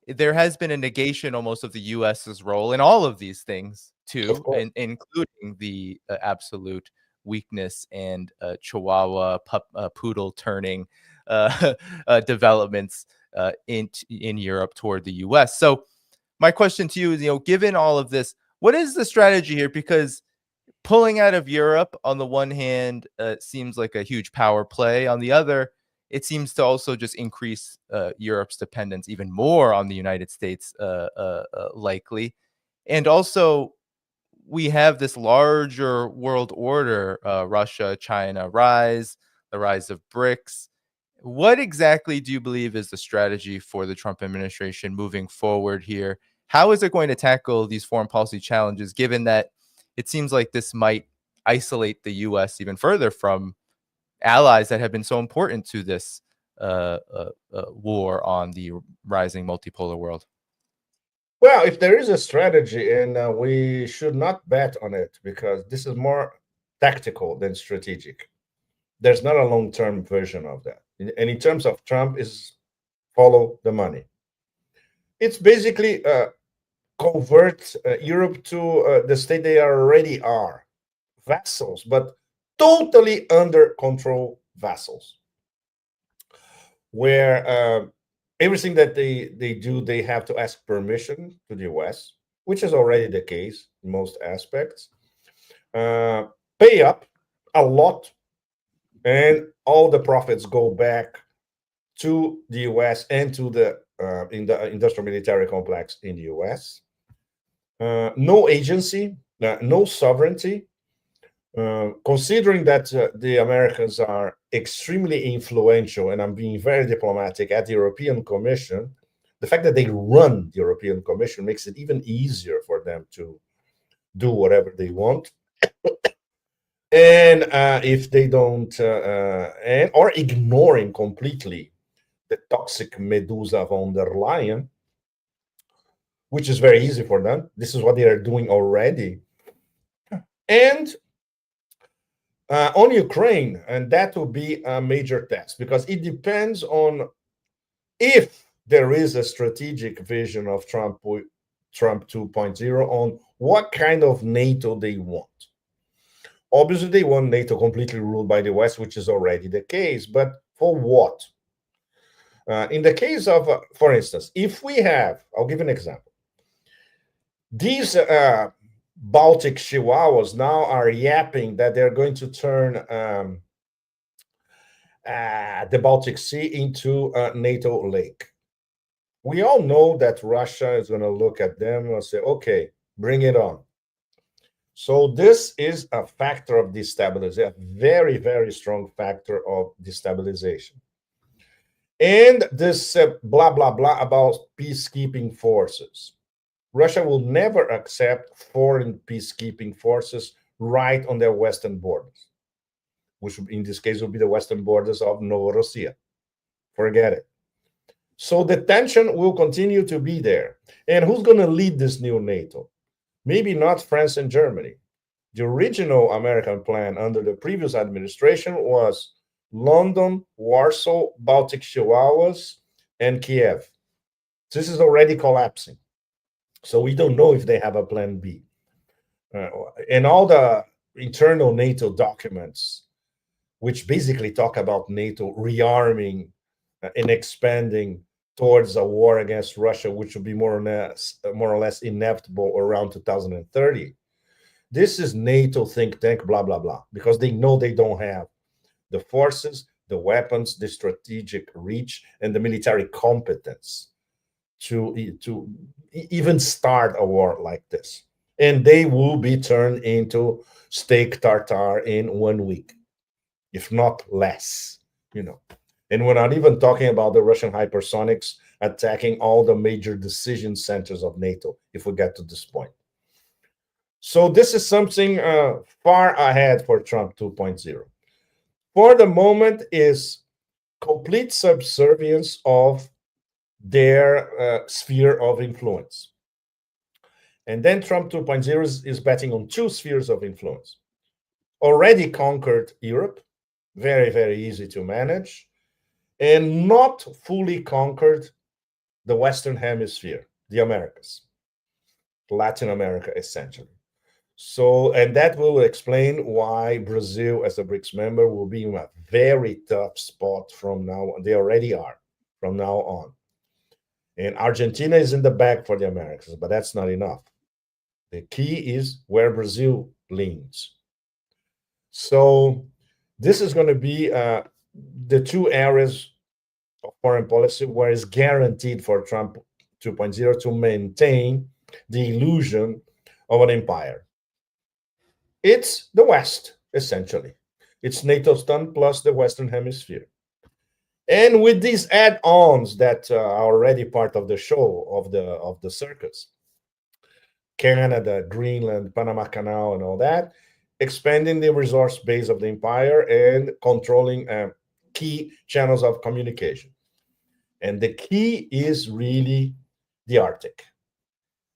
there has been a negation almost of the U.S.'s role in all of these things too, including the absolute weakness and Chihuahua poodle turning developments in Europe toward the U.S. So my question to you is, given all of this, what is the strategy here? Because pulling out of Europe on the one hand seems like a huge power play. On the other, it seems to also just increase Europe's dependence even more on the United States, likely. And also, we have this larger world order, Russia, China rise, the rise of BRICS. What exactly do you believe is the strategy for the Trump administration moving forward here? How is it going to tackle these foreign policy challenges, given that it seems like this might isolate the U.S. even further from allies that have been so important to this war on the rising multipolar world? Well, if there is a strategy, and we should not bet on it, because this is more tactical than strategic. There's not a long-term version of that. And in terms of Trump, is follow the money. It's basically convert Europe to the state they already are, vassals, but totally under control vassals, where everything that they do, they have to ask permission to the US, which is already the case in most aspects. Pay up a lot, and all the profits go back to the US and to the industrial military complex in the US. No agency, no sovereignty. Considering that the Americans are extremely influential, and I'm being very diplomatic, at the European Commission, the fact that they run the European Commission makes it even easier for them to do whatever they want. And if they don't, or ignoring completely the toxic Medusa von der Leyen, which is very easy for them. This is what they are doing already. And on Ukraine, and that will be a major test, because it depends on if there is a strategic vision of Trump 2.0 on what kind of NATO they want. Obviously, they want NATO completely ruled by the West, which is already the case, but for what? In the case of, for instance, if we have, I'll give an example. These Baltic chihuahuas now are yapping that they're going to turn the Baltic Sea into a NATO lake. We all know that Russia is going to look at them and say, okay, bring it on. So this is a factor of destabilization, a very, very strong factor of destabilization. And this blah, blah, blah about peacekeeping forces. Russia will never accept foreign peacekeeping forces right on their western borders, which in this case will be the western borders of Novorossiya. Forget it. So the tension will continue to be there. And who's going to lead this new NATO? Maybe not France and Germany. The original American plan under the previous administration was London, Warsaw, Baltic Chihuahuas, and Kiev. This is already collapsing. So we don't know if they have a plan B. And all the internal NATO documents, which basically talk about NATO rearming and expanding towards a war against Russia, which will be more or less inevitable around 2030. This is NATO think tank, blah, blah, blah, because they know they don't have the forces, the weapons, the strategic reach, and the military competence to even start a war like this. And they will be turned into steak tartare in 1 week, if not less, And we're not even talking about the Russian hypersonics attacking all the major decision centers of NATO, if we get to this point. So this is something far ahead for Trump 2.0. For the moment is complete subservience of their sphere of influence. And then Trump 2.0 is betting on two spheres of influence. Already conquered Europe, very, very easy to manage, and not fully conquered the Western Hemisphere, the Americas, Latin America, essentially. So, and that will explain why Brazil, as a BRICS member, will be in a very tough spot from now on. They already are from now on. And Argentina is in the back for the Americans, but that's not enough. The key is where Brazil leans. So this is going to be the two areas of foreign policy where it's guaranteed for Trump 2.0 to maintain the illusion of an empire. It's the West, essentially. It's NATO's done plus the Western Hemisphere. And with these add-ons that are already part of the show, of the circus, Canada, Greenland, Panama Canal, and all that, expanding the resource base of the empire and controlling key channels of communication. And the key is really the Arctic.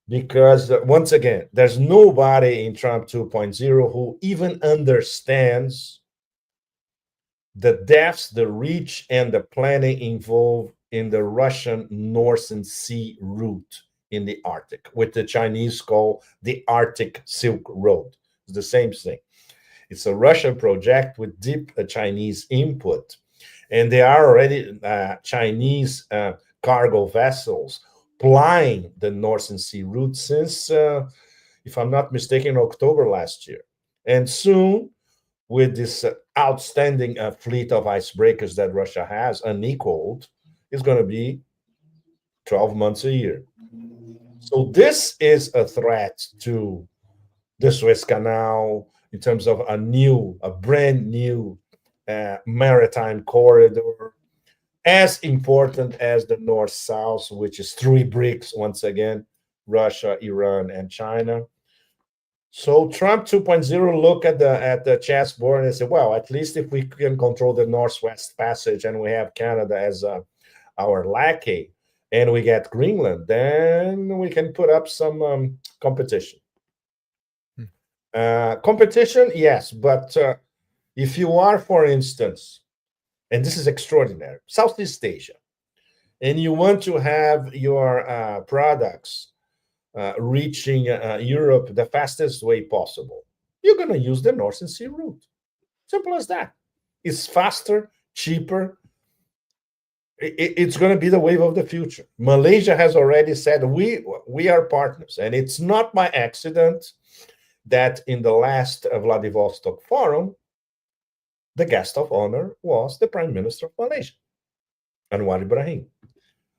Because once again, there's nobody in Trump 2.0 who even understands the depths, the reach, and the planning involved in the Russian Northern Sea route in the Arctic, what the Chinese call the Arctic Silk Road. It's the same thing. It's a Russian project with deep Chinese input. And there are already Chinese cargo vessels plying the Northern Sea route since, if I'm not mistaken, October last year. And soon, with this outstanding fleet of icebreakers that Russia has, unequaled, is going to be 12 months a year. So this is a threat to the Suez Canal in terms of a brand new maritime corridor, as important as the North-South, which is three BRICS, once again, Russia, Iran, and China. So Trump 2.0 look at the chessboard and say, well, at least if we can control the Northwest Passage and we have Canada as our lackey and we get Greenland, then we can put up some competition. Competition, yes, but if you are, for instance, and this is extraordinary, Southeast Asia, and you want to have your products reaching Europe the fastest way possible, you're going to use the Northern Sea route. Simple as that. It's faster, cheaper, it's going to be the wave of the future. Malaysia has already said we are partners, and it's not by accident that in the last Vladivostok forum, the guest of honor was the Prime Minister of Malaysia, Anwar Ibrahim.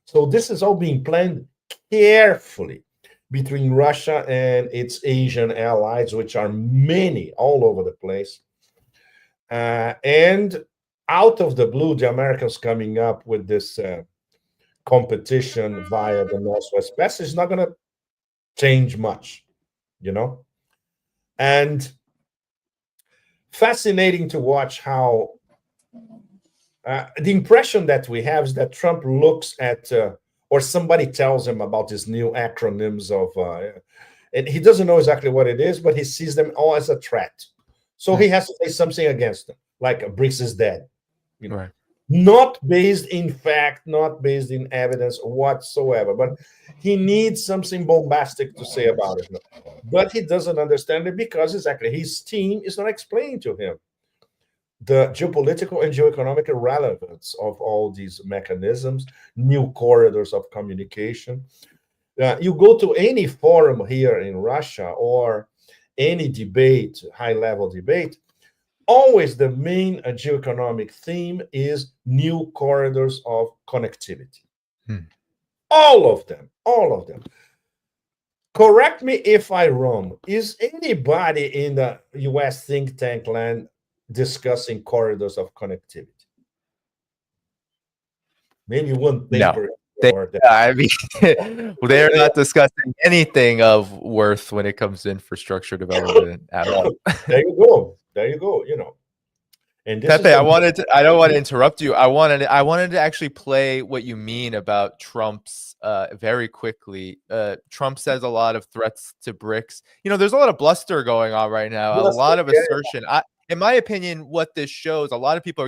So this is all being planned carefully between Russia and its Asian allies, which are many all over the place. And out of the blue, the Americans coming up with this competition via the Northwest Passage is not going to change much, you know? And fascinating to watch how the impression that we have is that Trump looks at, or somebody tells him about these new acronyms of, and he doesn't know exactly what it is, but he sees them all as a threat. So he has to say something against them, like BRICS is dead. You know, Right. Not based in fact, not based in evidence whatsoever, but he needs something bombastic to say about it. But he doesn't understand it because exactly his team is not explaining to him the geopolitical and geoeconomic relevance of all these mechanisms, new corridors of communication. You go to any forum here in Russia or any debate, high-level debate, always the main geoeconomic theme is new corridors of connectivity. All of them, all of them. Correct me if I'm wrong. Is anybody in the US think tank land discussing corridors of connectivity? Maybe one paper. I mean, they're not discussing anything of worth when it comes to infrastructure development at all. There you go. There you go. You know. And this Pepe, I don't want to interrupt you. I wanted to actually play what you mean about Trump's very quickly. Trump says a lot of threats to BRICS. You know, there's a lot of bluster going on right now, a lot of assertion. In my opinion, what this shows, a lot of people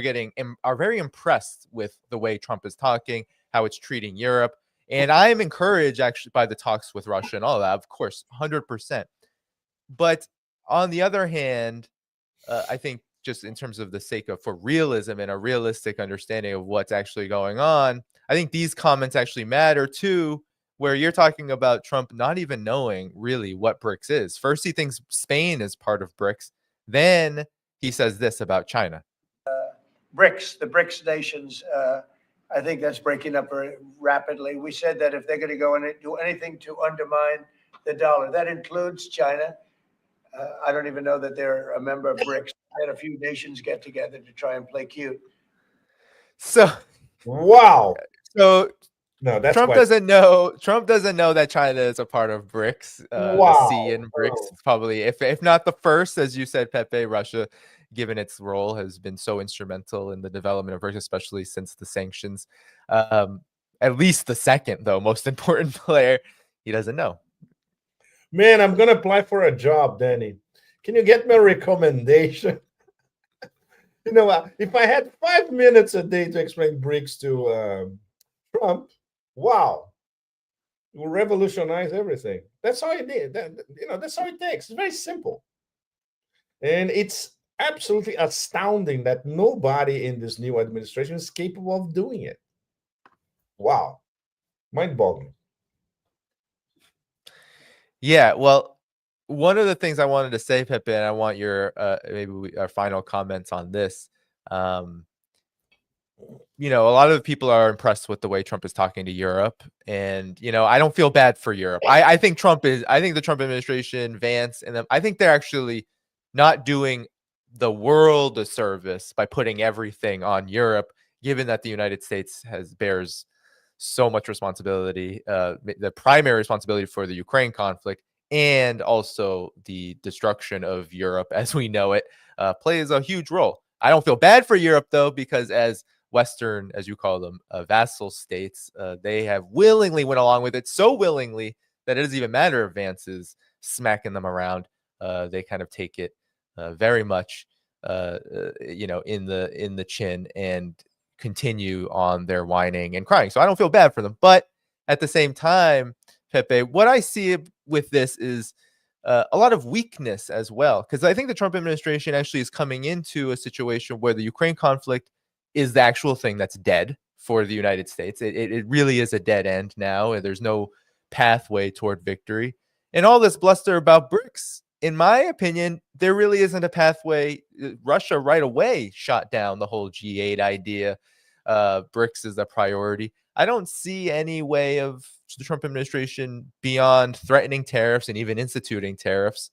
are very impressed with the way Trump is talking, how it's treating Europe. And I am encouraged actually by the talks with Russia and all that, of course, 100%. But on the other hand, I think just in terms of the sake of for realism and a realistic understanding of what's actually going on, I think these comments actually matter too, where you're talking about Trump not even knowing really what BRICS is. First, he thinks Spain is part of BRICS. Then he says this about China. BRICS, the BRICS nations, I think that's breaking up very rapidly. We said that if they're going to go and do anything to undermine the dollar, that includes China. I don't even know that they're a member of BRICS. I had a few nations get together to try and play cute. So, wow. So no, that's Trump doesn't know. Trump doesn't know that China is a part of BRICS. Wow. The C in BRICS is probably, if not the first, as you said, Pepe, Russia, given its role, has been so instrumental in the development of BRICS, especially since the sanctions. At least the second, though, most important player, he doesn't know. Man, I'm gonna apply for a job, Danny. Can you get me a recommendation? You know, if I had 5 minutes a day to explain BRICS to Trump, wow, it will revolutionize everything. That's all it did. That's all it takes. It's very simple, and it's absolutely astounding that nobody in this new administration is capable of doing it. Wow, mind-boggling. Yeah, well, one of the things I wanted to say, Pepe, and I want your our final comments on this. You know, a lot of people are impressed with the way Trump is talking to Europe, and you know, I don't feel bad for Europe. I think the Trump administration, Vance, and them, I think they're actually not doing the world a service by putting everything on Europe, given that the United States bears so much responsibility, the primary responsibility for the Ukraine conflict, and also the destruction of Europe as we know it, plays a huge role. I don't feel bad for Europe, though, because as Western, as you call them, vassal states, they have willingly went along with it, so willingly that it doesn't even matter if Vance is smacking them around. They kind of take it very much, you know, in the chin and continue on their whining and crying. So I don't feel bad for them. But at the same time, Pepe, what I see with this is a lot of weakness as well, because I think the Trump administration actually is coming into a situation where the Ukraine conflict is the actual thing that's dead for the United States. It really is a dead end now, and there's no pathway toward victory. And all this bluster about BRICS, in my opinion, there really isn't a pathway. Russia right away shot down the whole G8 idea. BRICS is a priority. I don't see any way of the Trump administration beyond threatening tariffs and even instituting tariffs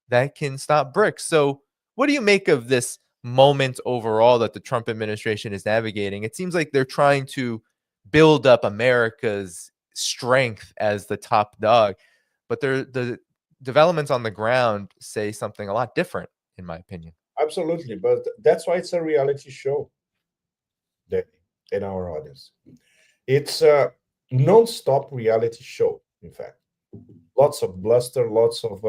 that can stop BRICS. So what do you make of this moment overall that the Trump administration is navigating? It seems like they're trying to build up America's strength as the top dog, but the developments on the ground say something a lot different, in my opinion. Absolutely, but that's why it's a reality show, in our audience. It's a non-stop reality show, in fact. Lots of bluster, lots of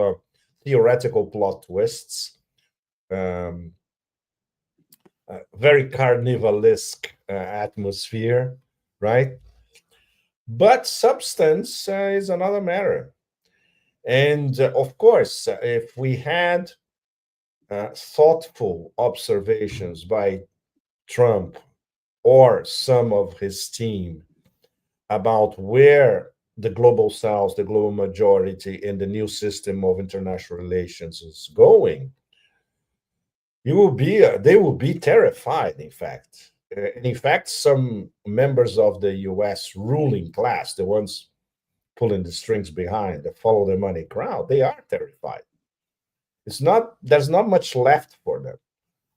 theoretical plot twists, very carnivalesque atmosphere, right? But substance is another matter. And of course, if we had thoughtful observations by Trump or some of his team about where the global south, the global majority, and the new system of international relations is going, they will be terrified, in fact. And in fact, some members of the US ruling class, the ones pulling the strings behind, the follow the money crowd, they are terrified. There's not much left for them,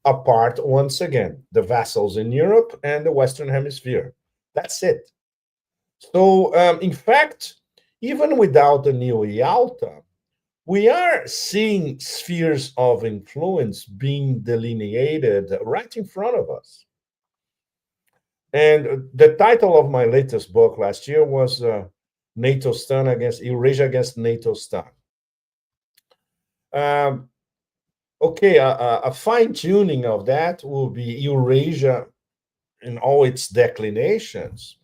apart, once again, the vassals in Europe and the Western Hemisphere. That's it. So, in fact, even without the new Yalta, we are seeing spheres of influence being delineated right in front of us. And the title of my latest book last year was NATO Stun against Eurasia against NATO Stun. Okay, a fine-tuning of that will be Eurasia in all its declinations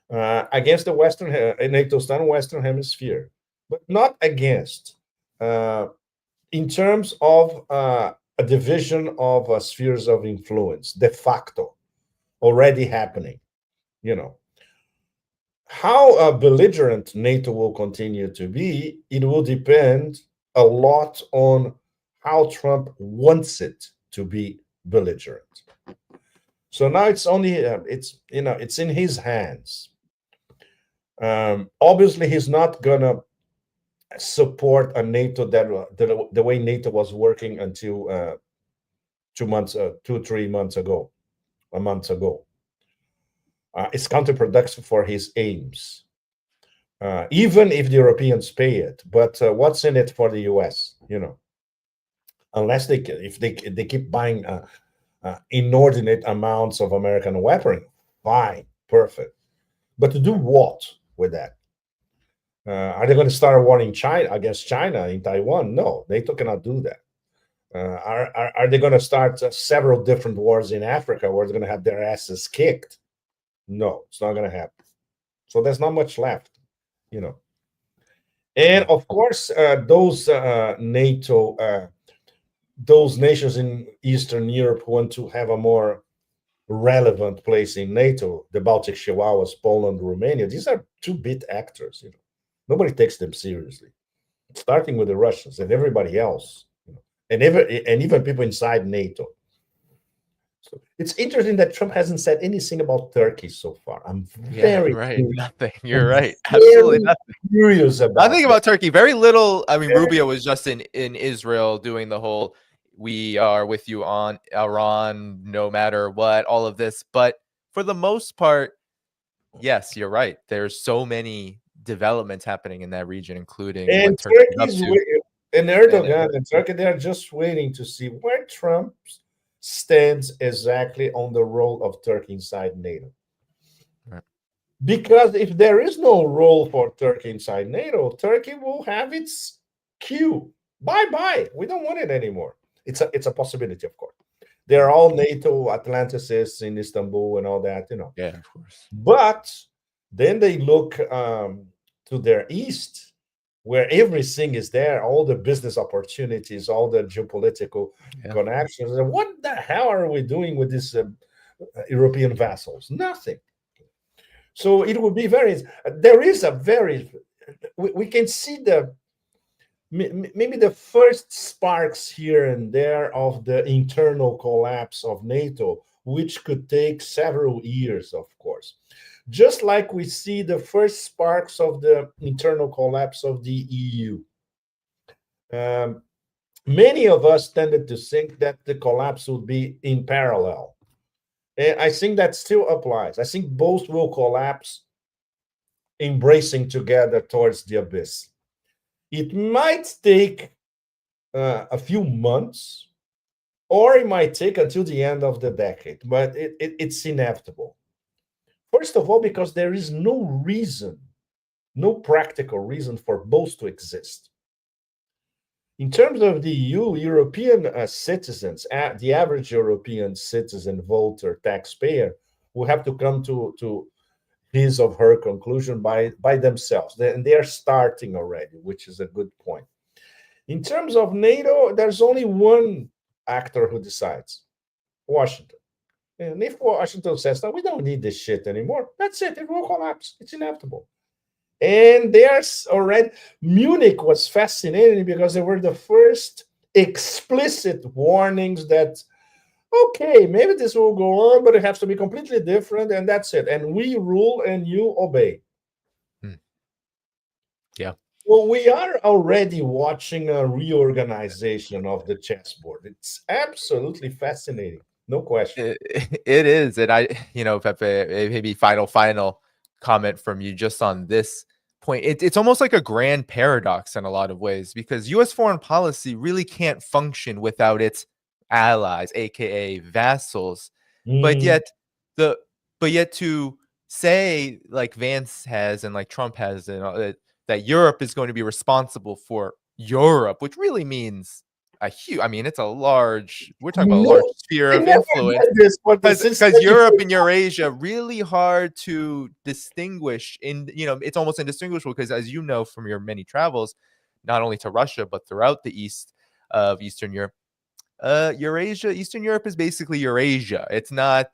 against the Western NATO Stun Western Hemisphere, but not against. In terms of a division of spheres of influence, de facto, already happening. You know, how belligerent NATO will continue to be, it will depend a lot on how Trump wants it to be belligerent. So now it's only it's in his hands. Obviously, he's not gonna support a NATO that the way NATO was working until 3 months ago, a month ago. It's counterproductive for his aims, even if the Europeans pay it. But what's in it for the US? You know, unless they keep buying inordinate amounts of American weaponry, fine, perfect. But to do what with that? Are they going to start a war in China against China in Taiwan? No, NATO cannot do that. Are they going to start several different wars in Africa where they're going to have their asses kicked? No, it's not going to happen. So there's not much left, you know. And of course, those NATO, those nations in Eastern Europe want to have a more relevant place in NATO. The Baltic Chihuahuas, Poland, Romania. These are two-bit actors, you know. Nobody takes them seriously, starting with the Russians and everybody else, you know, and even people inside NATO. So it's interesting that Trump hasn't said anything about Turkey so far. I'm very right. curious. Nothing. You're right. Absolutely nothing. Curious about. Nothing about Turkey. Very little. I mean, Rubio was just in Israel doing the whole "we are with you on Iran, no matter what," all of this. But for the most part, yes, you're right. There's so many developments happening in that region, including And what Turkey's up Turkey's to. and Erdogan and Turkey, they are just waiting to see where Trump stands exactly on the role of Turkey inside NATO. Right. Because if there is no role for Turkey inside NATO, Turkey will have its cue. Bye-bye. We don't want it anymore. It's a possibility, of course. They're all NATO Atlanticists in Istanbul and all that, you know. Yeah, of course. But then they look to their east, where everything is there, all the business opportunities, all the geopolitical connections. What the hell are we doing with this European vassals? Nothing. So it would be very, there is a very, we can see maybe the first sparks here and there of the internal collapse of NATO, which could take several years, of course. Just like we see the first sparks of the internal collapse of the EU. Many of us tended to think that the collapse would be in parallel. And I think that still applies. I think both will collapse, embracing together towards the abyss. It might take a few months, or it might take until the end of the decade, but it's inevitable. First of all, because there is no reason, no practical reason for both to exist. In terms of the EU, European citizens, the average European citizen, voter, taxpayer, will have to come to his or her conclusion by themselves. And they are starting already, which is a good point. In terms of NATO, there's only one actor who decides, Washington. And if Washington says, no, we don't need this shit anymore, that's it. It will collapse. It's inevitable. And there's already, Munich was fascinating because they were the first explicit warnings that, okay, maybe this will go on, but it has to be completely different, and that's it. And we rule and you obey. Yeah. Well, we are already watching a reorganization of the chessboard. It's absolutely fascinating. No question. It is. And Pepe, maybe final comment from you just on this point. It's almost like a grand paradox in a lot of ways, because U.S. foreign policy really can't function without its allies, aka vassals. But yet to say, like Vance has and like Trump has, that Europe is going to be responsible for Europe, which really means it's a large, we're talking about a large sphere of influence, because Europe and Eurasia really hard to distinguish it's almost indistinguishable, because as you know from your many travels, not only to Russia, but throughout the east of Eastern Europe, Eastern Europe is basically Eurasia. It's not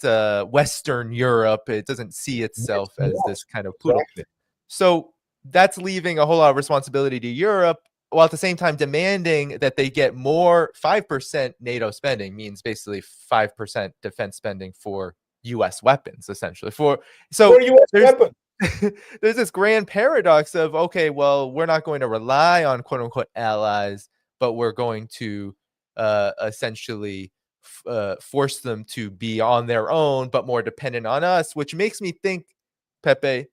Western Europe. It doesn't see itself as this kind of poodle. Exactly. So that's leaving a whole lot of responsibility to Europe, while at the same time demanding that they get more. 5% NATO spending means basically 5% defense spending for U.S. weapons, essentially. For U.S. weapons. There's this grand paradox of, okay, well, we're not going to rely on quote unquote allies, but we're going to essentially force them to be on their own, but more dependent on us, which makes me think, Pepe,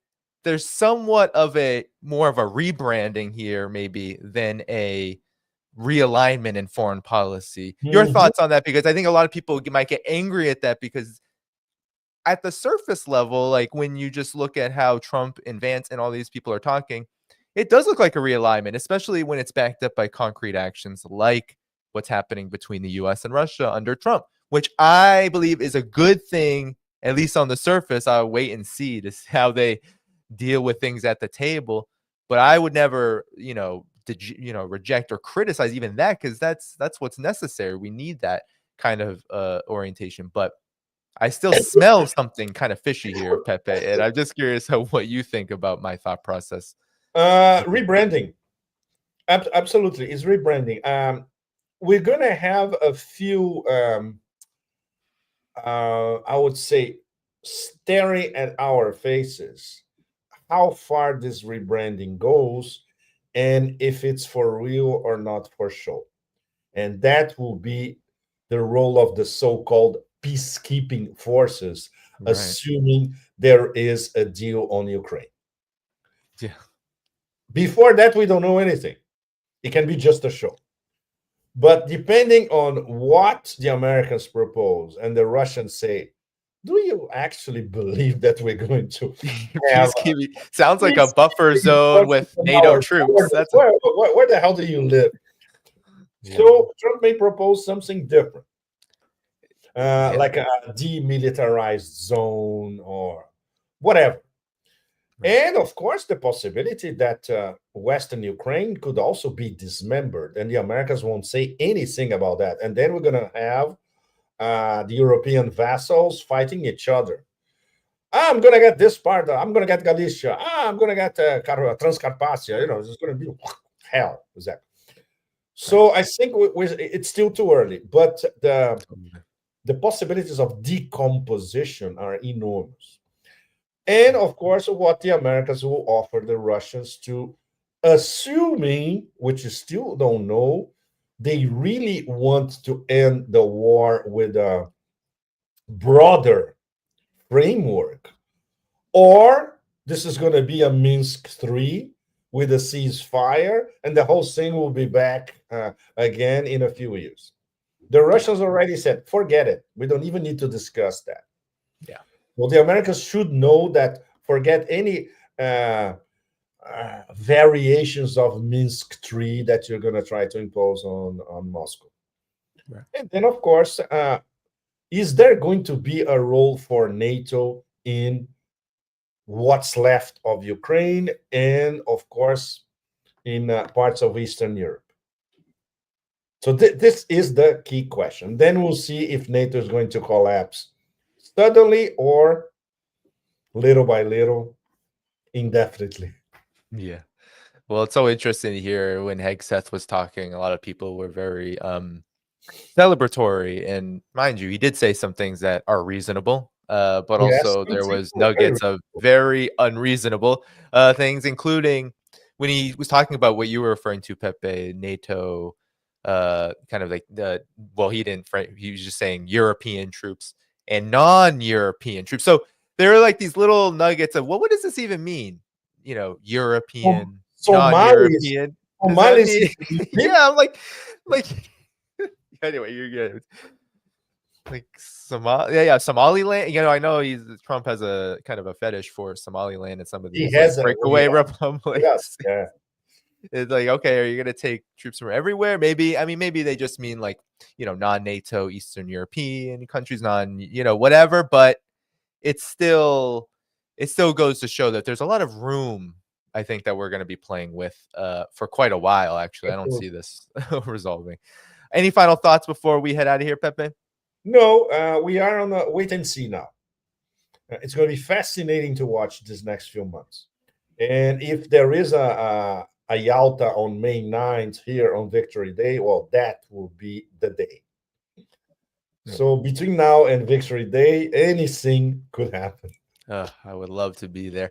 there's somewhat of more of a rebranding here, maybe, than a realignment in foreign policy. Your thoughts on that? Because I think a lot of people might get angry at that, because at the surface level, like when you just look at how Trump and Vance and all these people are talking, it does look like a realignment, especially when it's backed up by concrete actions like what's happening between the U.S. and Russia under Trump, which I believe is a good thing, at least on the surface. I'll wait and see how they deal with things at the table, but I would never, reject or criticize even that, because that's what's necessary. We need that kind of orientation. But I still smell something kind of fishy here, Pepe, and I'm just curious what you think about my thought process. Rebranding, absolutely, it's rebranding. We're gonna have a few, I would say, staring at our faces, how far this rebranding goes, and if it's for real or not for show. And that will be the role of the so-called peacekeeping forces, right, assuming there is a deal on Ukraine. Yeah. Before that, we don't know anything. It can be just a show. But depending on what the Americans propose and the Russians say, do you actually believe that we're going to have sounds like a buffer zone with NATO troops? Where the hell do you live? Yeah. So Trump may propose something different, like a demilitarized zone or whatever. Right. And of course, the possibility that Western Ukraine could also be dismembered, and the Americans won't say anything about that. And then we're going to have the European vassals fighting each other. I'm going to get this part. I'm going to get Galicia. I'm going to get Transcarpathia. It's going to be hell. Exactly. So I think it's still too early, but the possibilities of decomposition are enormous. And of course, what the Americans will offer the Russians to, assuming, which you still don't know, they really want to end the war with a broader framework, or this is going to be a Minsk 3 with a ceasefire, and the whole thing will be back again in a few years. The Russians already said, forget it. We don't even need to discuss that. Yeah. Well, the Americans should know that forget any variations of Minsk 3 that you're going to try to impose on Moscow. Right. And then, of course, is there going to be a role for NATO in what's left of Ukraine and, of course, in parts of Eastern Europe? So this is the key question. Then we'll see if NATO is going to collapse suddenly or little by little, indefinitely. Yeah. Well, it's so interesting to hear when Hegseth was talking. A lot of people were very celebratory, and mind you, he did say some things that are reasonable, but also there was nuggets of very unreasonable things, including when he was talking about what you were referring to, Pepe, NATO, kind of like he was just saying European troops and non-European troops. So there are like these little nuggets of what does this even mean? European, non-European. Yeah, I'm like anyway, you're good. Like Somaliland. I know Trump has a kind of a fetish for Somaliland and some of these breakaway republics. Yeah. It's like, okay, are you gonna take troops from everywhere? Maybe they just mean like, non-NATO Eastern European countries, whatever, but it still goes to show that there's a lot of room, I think, that we're going to be playing with for quite a while, actually. I don't see this resolving. Any final thoughts before we head out of here, Pepe? No, we are on a wait and see now. It's going to be fascinating to watch this next few months. And if there is a Yalta on May 9th here on Victory Day, well, that will be the day. So between now and Victory Day, anything could happen. I would love to be there.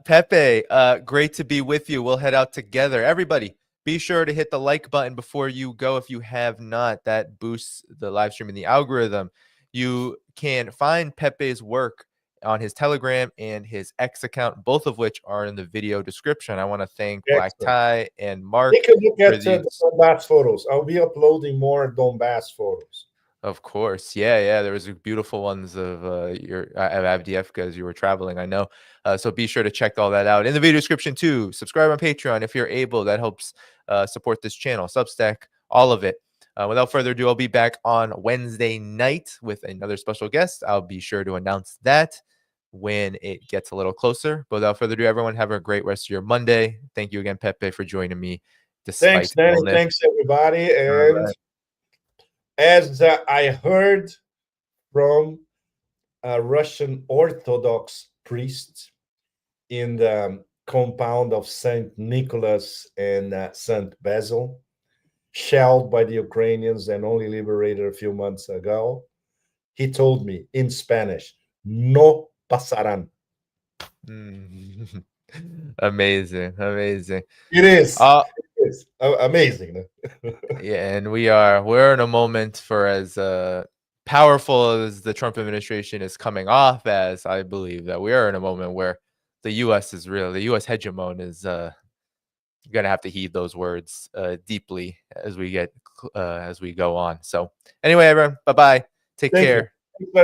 Pepe, great to be with you. We'll head out together. Everybody, be sure to hit the like button before you go if you have not. That boosts the live stream and the algorithm. You can find Pepe's work on his Telegram and his X account, both of which are in the video description. I want to thank Black Tie and Mark. Take a look at the Donbass photos. I'll be uploading more Donbass photos. Of course. Yeah. There was beautiful ones of Avdiivka as you were traveling, I know. So be sure to check all that out in the video description too. Subscribe on Patreon if you're able. That helps support this channel. Substack, all of it. Without further ado, I'll be back on Wednesday night with another special guest. I'll be sure to announce that when it gets a little closer. But without further ado, everyone, have a great rest of your Monday. Thank you again, Pepe, for joining me. Thanks, Danny. Thanks, everybody. And as I heard from a Russian Orthodox priest in the compound of St. Nicholas and St. Basil, shelled by the Ukrainians and only liberated a few months ago, he told me in Spanish, no pasarán. Amazing. It is. It's amazing. Yeah, and we're in a moment for as powerful as the Trump administration is coming off as. I believe that we are in a moment where the U.S. hegemon is gonna have to heed those words deeply as we go on. So anyway, everyone, bye-bye. Take care. Thank you.